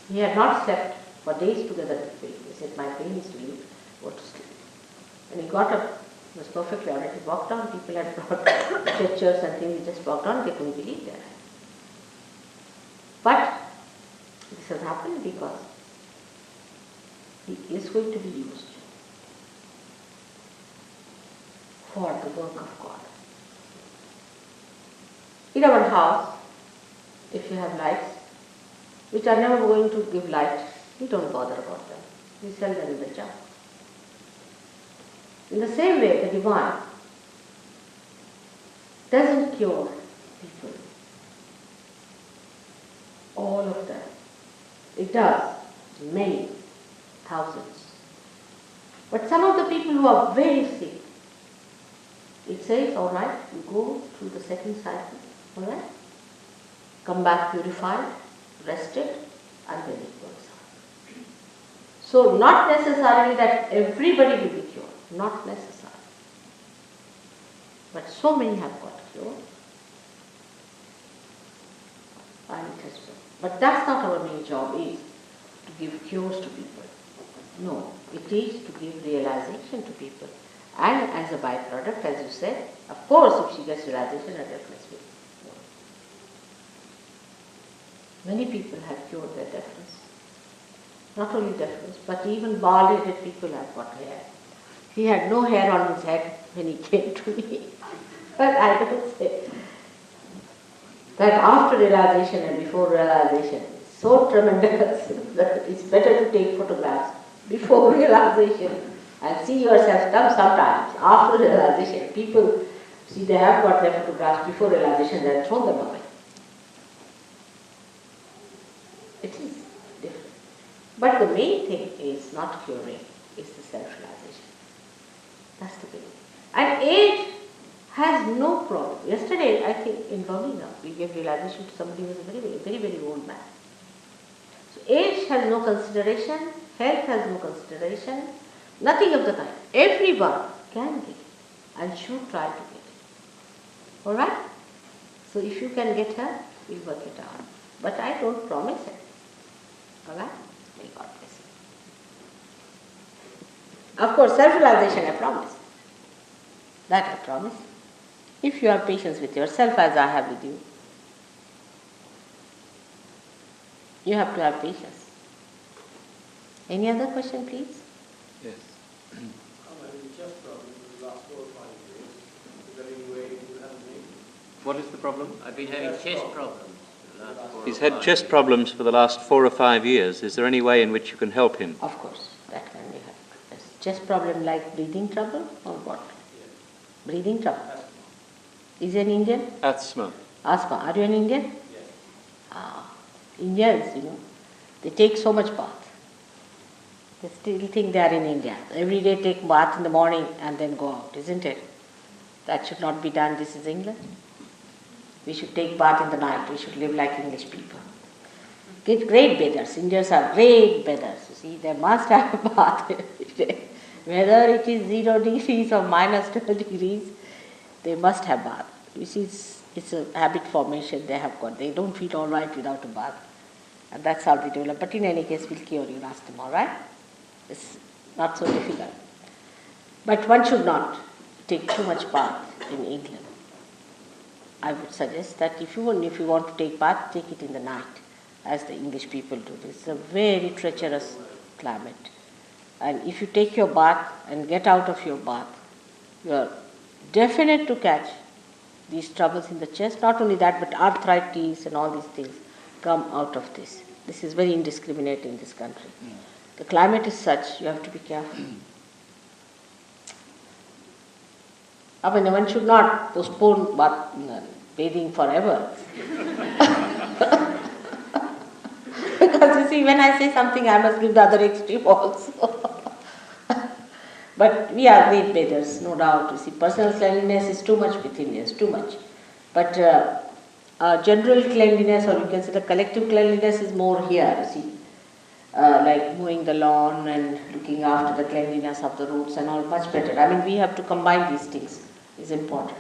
[SPEAKER 1] He had not slept for days together with pain. He said, my pain is relieved, go to sleep. And he got up, he was perfectly alright. He walked on, people had brought stretchers and things, he just walked on, they couldn't believe that. But this has happened because he is going to be used for the work of God. In our house, if you have lights, which are never going to give light, we don't bother about them. We sell them in the jar. In the same way, the divine doesn't cure people, all of them. It does, many, thousands. But some of the people who are very sick, it says, all right, you go through the second cycle, all right, come back purified, rested, and then it goes on. So not necessarily that everybody will be cured, not necessarily. But so many have got cured. And it has been. But that's not our main job is to give cures to people. No, it is to give realization to people. And as a byproduct, as you said, of course, if she gets realization, her deafness will. Many people have cured their deafness. Not only deafness, but even bald-headed people have got hair. He had no hair on his head when he came to me. But I don't say that after realization and before realization is so tremendous that it's better to take photographs before realization and see yourself come sometimes after realization. People, see, they have got their photographs before realization, they have thrown them away. It is different. But the main thing is not curing, is the self-realization. That's the thing. And age has no problem. Yesterday, I think in Birmingham, we gave realization to somebody who was a very, very, very, very old man. So age has no consideration, health has no consideration, nothing of the kind. Everyone can get it and should try to get it. Alright? So if you can get her, we'll work it out. But I don't promise it. Alright? May God bless you. Of course, self-realization I promise. That I promise. If you have patience with yourself as I have with you, you have to have patience. Any other question, please?
[SPEAKER 2] Yes. What is the problem?
[SPEAKER 4] I've been having chest problems.
[SPEAKER 2] He's had chest problems for the last 4 or 5 years. Is there any way in which you can help him?
[SPEAKER 1] Of course, that can be helped. Yes. Chest problem like breathing trouble or what? Breathing trouble. Is he an Indian?
[SPEAKER 2] Asthma.
[SPEAKER 1] Asthma. Are you an Indian?
[SPEAKER 3] Yes.
[SPEAKER 1] Indians, they take so much bath. They still think they are in India. Every day take bath in the morning and then go out, isn't it? That should not be done. This is England. We should take bath in the night. We should live like English people. Get great bathers. Indians are great bathers. You see, they must have a bath every day. Whether it is 0 degrees or minus 12 degrees, they must have bath. You see, it's a habit formation they have got. They don't feel all right without a bath. And that's how they develop. But in any case, we'll cure you. Ask them, all right? It's not so difficult. But one should not take too much bath in England. I would suggest that if you want to take bath, take it in the night, as the English people do. It's a very treacherous climate. And if you take your bath and get out of your bath, you are definite to catch these troubles in the chest. Not only that, but arthritis and all these things come out of this. This is very indiscriminate in this country. The climate is such, you have to be careful. I mean, one should not postpone bathing forever. Because you see, when I say something, I must give the other extreme also. But we are great bathers, no doubt. You see, personal cleanliness is too much with Indians, too much. But general cleanliness, or you can say the collective cleanliness, is more here, you see. Like mowing the lawn and looking after the cleanliness of the roads and all, much better. I mean, we have to combine these things, is important.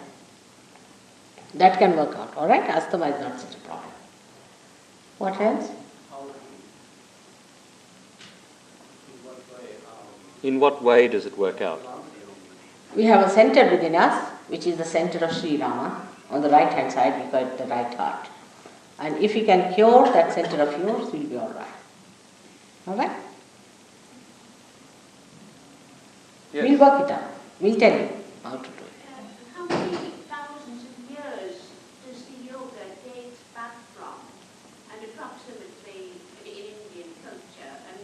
[SPEAKER 1] That can work out, all right? Asthma is not such a problem. What else?
[SPEAKER 2] In what way does it work out?
[SPEAKER 1] We have a center within us, which is the center of Sri Rama. On the right hand side, we call it the right heart. And if we can cure that center of yours, we'll be all right. All right?
[SPEAKER 2] Yes.
[SPEAKER 1] We'll work it out. We'll tell you how to do it.
[SPEAKER 5] How many thousands of years does the yoga date back from? And approximately, in Indian culture, and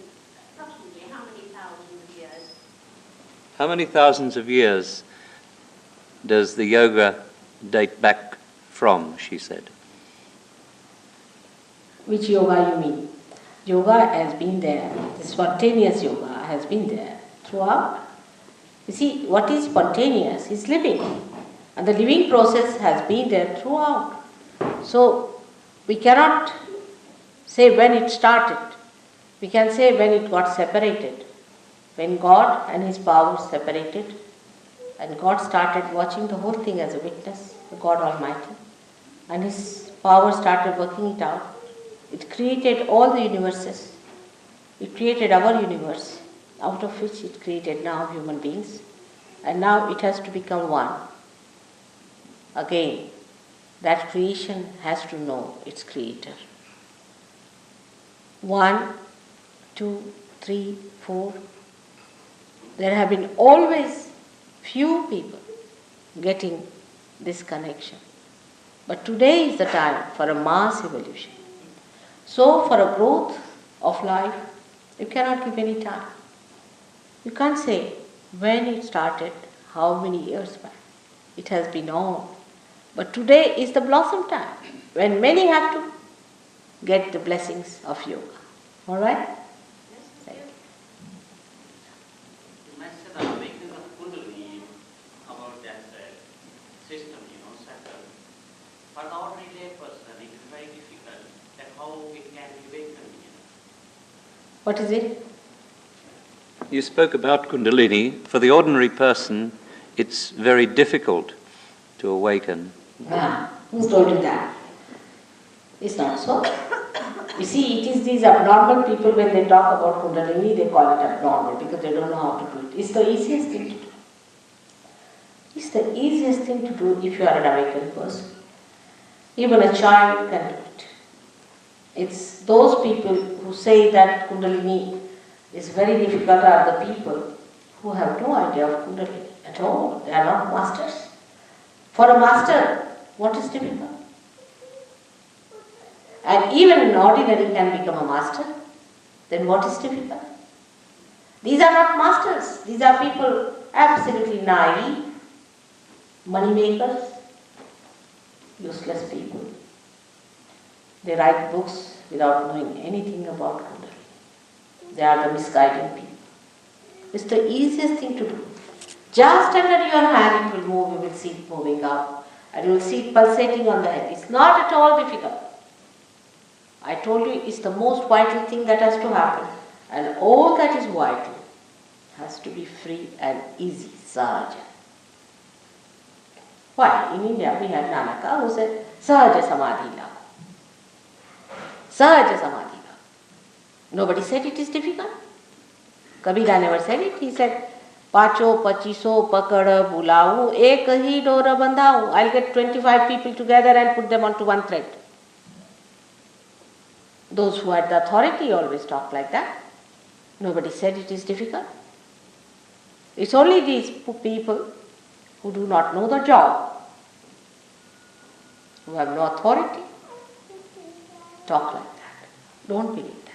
[SPEAKER 5] approximately how many thousands of years?
[SPEAKER 2] How many thousands of years does the yoga date back from, she said?
[SPEAKER 1] Which yoga you mean? Yoga has been there, the spontaneous yoga has been there throughout. You see, what is spontaneous is living. And the living process has been there throughout. So, we cannot say when it started. We can say when it got separated. When God and His power separated, and God started watching the whole thing as a witness, the God Almighty, and His power started working it out. It created all the universes. It created our universe, out of which it created now human beings. And now it has to become one. Again, that creation has to know its creator. 1, 2, 3, 4. There have been always few people getting this connection. But today is the time for a mass evolution. So, for a growth of life, you cannot give any time. You can't say when it started, how many years back. It has been on. But today is the blossom time, when many have to get the blessings of yoga. All right?
[SPEAKER 4] You mentioned the awakening of Kundalini about that system, settled. For the ordinary lay person, it is very difficult that how it can be awakened.
[SPEAKER 1] What is it?
[SPEAKER 2] You spoke about Kundalini. For the ordinary person, it's very difficult to awaken.
[SPEAKER 1] Who's told you that? It's not so. You see, it is these abnormal people, when they talk about Kundalini, they call it abnormal because they don't know how to do it. It's the easiest thing to do. It's the easiest thing to do if you are an awakened person. Even a child can do it. It's those people who say that Kundalini is very difficult are the people who have no idea of Kundalini at all. They are not masters. For a master, what is difficult? And even an ordinary can become a master. Then what is difficult? These are not masters. These are people absolutely naive, money makers, useless people. They write books without knowing anything about Kundalini. They are the misguiding people. It's the easiest thing to do. Just under your hand it will move, you will see it moving up, and you will see it pulsating on the head. It's not at all difficult. I told you it's the most vital thing that has to happen. And all that is vital has to be free and easy, Sahaja. Why? In India we had Nanaka who said, Sahaja Samadhi Lago. Sahaja Samadhi Lago. Nobody said it is difficult. Kabira never said it. He said, Pacho, Pachiso, Pakada, Bulau, Ek hi dora bandhau. I'll get 25 people together and put them onto one thread. Those who had the authority always talk like that. Nobody said it is difficult. It's only these people who do not know the job, who have no authority, talk like that. Don't believe that.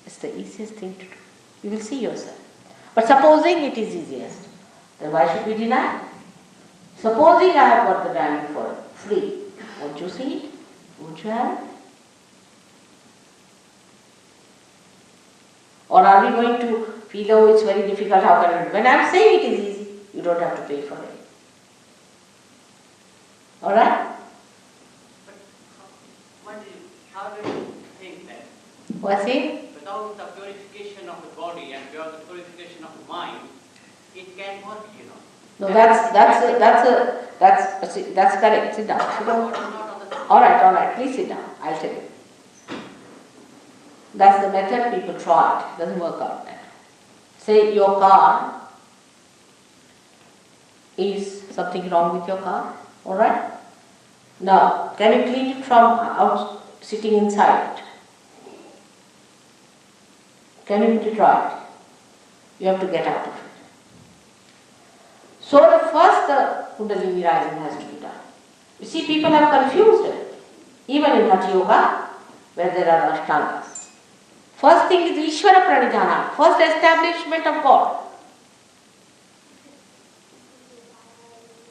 [SPEAKER 1] It's the easiest thing to do. You will see yourself. But supposing it is easiest, then why should we deny? Supposing I have got the diamond for free, won't you see it? Won't you have it? Or are we going to feel, oh, it's very difficult, how can I do it? When I am saying it is easy, you don't have to pay for it. Alright?
[SPEAKER 4] But how do you think that
[SPEAKER 1] What's it?
[SPEAKER 4] without the purification of the body and without the purification of the mind, it can work, you know?
[SPEAKER 1] No, that's correct. Sit down. Sit down. Alright, please sit down. I'll tell you. That's the method people try. It doesn't work out that. Say your car is something wrong with your car. Alright? Now, can you clean it from out sitting inside it? Can you put it right? You have to get out of it. So the first the Kundalini rising has to be done. You see, people have confused it. Even in Hatha Yoga, where there are Ashtangas. First thing is Ishvara Pranidhana, first establishment of God.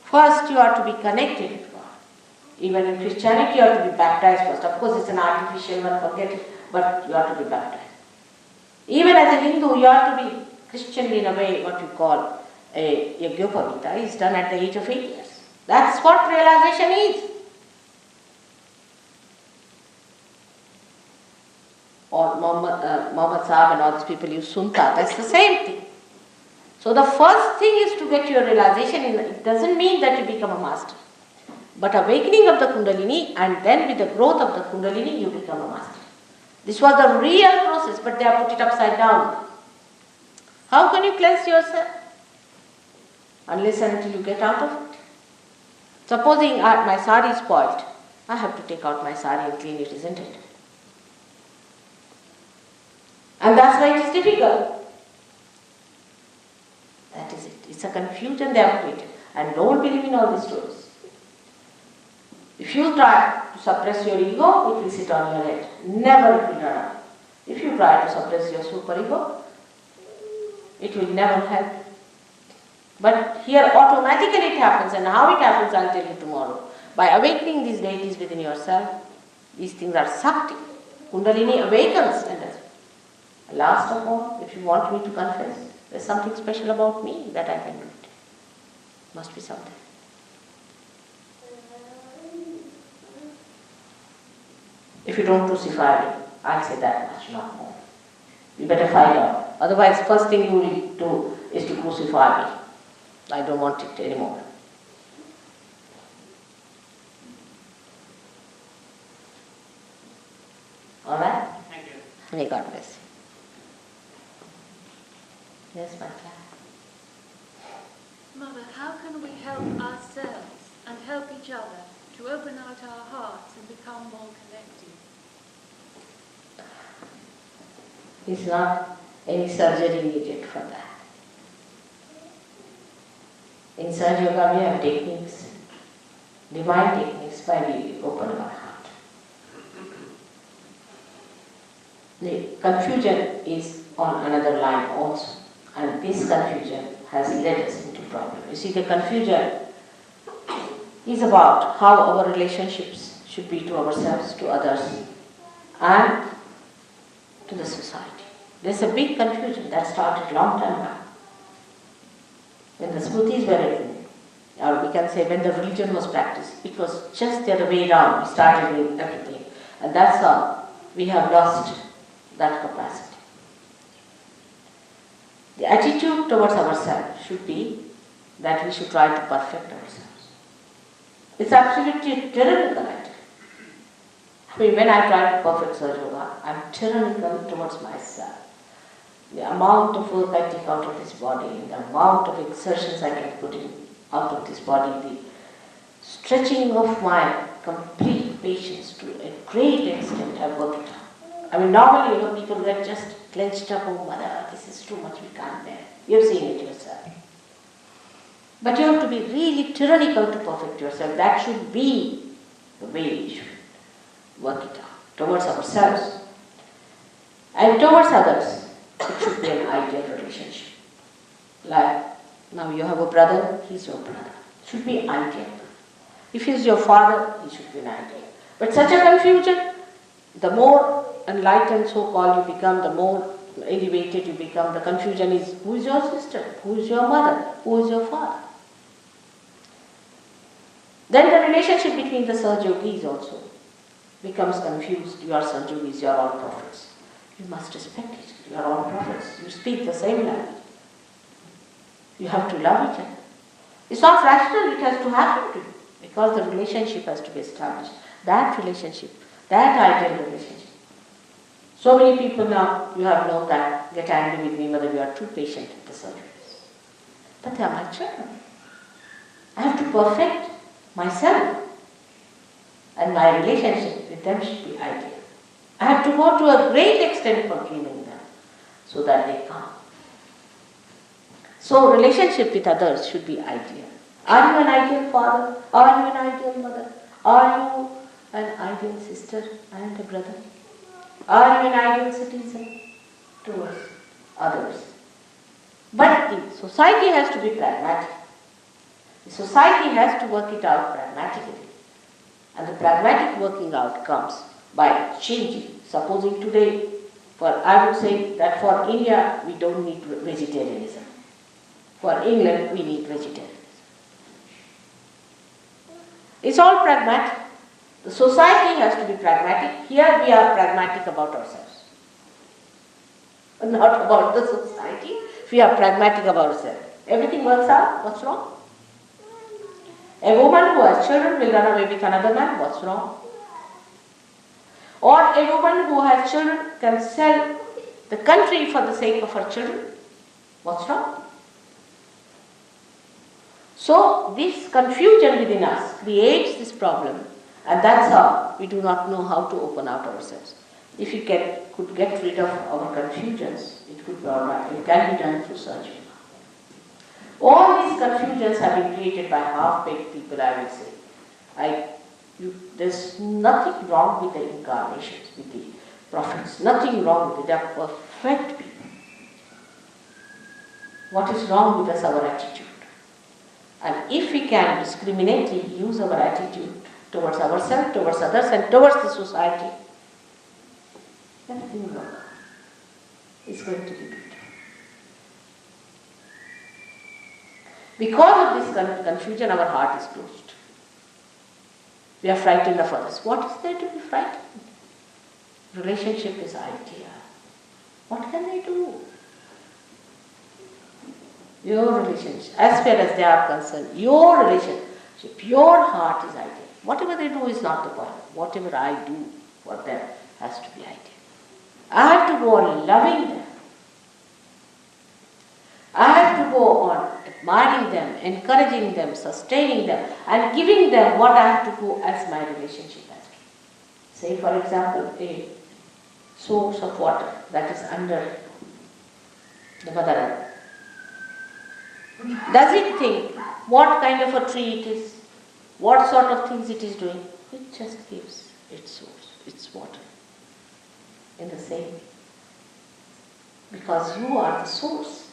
[SPEAKER 1] First you are to be connected with God. Even in Christianity you have to be baptized first. Of course it's an artificial one, forget it, but you have to be baptized. Even as a Hindu you have to be Christian in a way, what you call a Yajnapadita is done at the age of 8 years. That's what realization is. Or Muhammad Sahib and all these people use Sunta, that's the same thing. So the first thing is to get your realization in. It doesn't mean that you become a master. But awakening of the Kundalini, and then with the growth of the Kundalini you become a master. This was the real process, but they have put it upside down. How can you cleanse yourself? Unless and until you get out of it. Supposing my sari is spoiled, I have to take out my sari and clean it, isn't it? And that's why it is difficult. That is it. It's a confusion they have created. And don't believe in all these stories. If you try to suppress your ego, it will sit on your head. Never it will run out. If you try to suppress your superego, it will never help. But here automatically it happens, and how it happens I'll tell you tomorrow. By awakening these deities within yourself, these things are sucked in. Kundalini awakens and does. Last of all, if you want me to confess, there's something special about me that I can do it. Must be something. If you don't crucify me, I'll say that much, not more. You better find out. Otherwise, first thing you will do is to crucify me. I don't want it anymore. All right?
[SPEAKER 4] Thank you.
[SPEAKER 1] May God bless you. Yes, my child.
[SPEAKER 6] Mother, how can we help ourselves and help each other to open out our hearts and become more connected?
[SPEAKER 1] It's not any surgery needed for that. In Sahajyoga we have techniques, divine techniques by we open our heart. The confusion is on another line also, and this confusion has led us into problem. You see, the confusion is about how our relationships should be to ourselves, to others, and to the society. There's a big confusion that started long time back. When the Smritis were written, or we can say when the religion was practiced, it was just the other way around. We started with everything. And that's how we have lost that capacity. The attitude towards ourselves should be that we should try to perfect ourselves. It's absolutely tyrannical attitude. I mean, when I try to perfect Sahajyoga, I'm tyrannical towards myself. The amount of work I take out of this body, the amount of exertions I can put in out of this body, the stretching of my complete patience to a great extent, I've worked it out. I mean, normally, people get just clenched up, oh mother, this is too much, we can't bear. You've seen it yourself. But you have to be really tyrannical to perfect yourself. That should be the way we should work it out towards ourselves. And towards others, it should be an ideal relationship. Like, now you have a brother, he's your brother. It should be ideal. If he's your father, he should be an ideal. But such a confusion, the more enlightened so-called you become, the more elevated you become. The confusion is, who is your sister? Who is your mother? Who is your father? Then the relationship between the Sahajyogis also becomes confused. You are Sahajyogis, you are all prophets. You must respect it. You are all prophets. You speak the same language. You have to love each other. It's not rational, it has to happen to you. Because the relationship has to be established. That relationship, that ideal relationship. So many people now, you have known that, get angry with me whether you are too patient with the surgeries. But they are my children. I have to perfect myself. And my relationship with them should be ideal. I have to go to a great extent for giving them so that they come. So relationship with others should be ideal. Are you an ideal father? Are you an ideal mother? Are you an ideal sister and a brother? Are you an ideal citizen towards others? But the society has to be pragmatic. The society has to work it out pragmatically. And the pragmatic working out comes by changing. Supposing today, I would say that for India, we don't need vegetarianism. For England, we need vegetarianism. It's all pragmatic. The society has to be pragmatic. Here we are pragmatic about ourselves. Not about the society. We are pragmatic about ourselves. Everything works out. What's wrong? A woman who has children will run away with another man. What's wrong? Or a woman who has children can sell the country for the sake of her children. What's wrong? So this confusion within us creates this problem, and that's how we do not know how to open out ourselves. If we could get rid of our confusions, it could be alright. It can be done through surgery. All these confusions have been created by half-baked people, I will say. There's nothing wrong with the incarnations, with the prophets. Nothing wrong with it. They are perfect people. What is wrong with us? Our attitude. And if we can discriminately use our attitude towards ourselves, towards others, and towards the society, everything will work. It's going to be good. Because of this confusion, our heart is closed. We are frightened of others. What is there to be frightened? Relationship is ideal. What can they do? Your relationship, as far as they are concerned, your relationship, your heart is ideal. Whatever they do is not the point. Whatever I do for them has to be ideal. I have to go on loving them. I have to go on admiring them, encouraging them, sustaining them, and giving them what I have to go as my relationship has to. Say, for example, a source of water that is under the Mother Earth. Does it think what kind of a tree it is, what sort of things it is doing? It just gives its source, its water, in the same way. Because you are the source.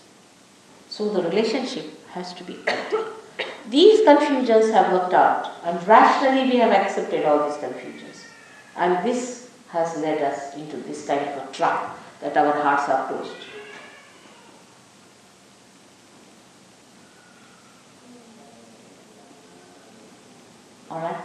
[SPEAKER 1] So the relationship has to be ideal. These confusions have worked out, and rationally we have accepted all these confusions. And this has led us into this kind of a trap that our hearts are closed. All right?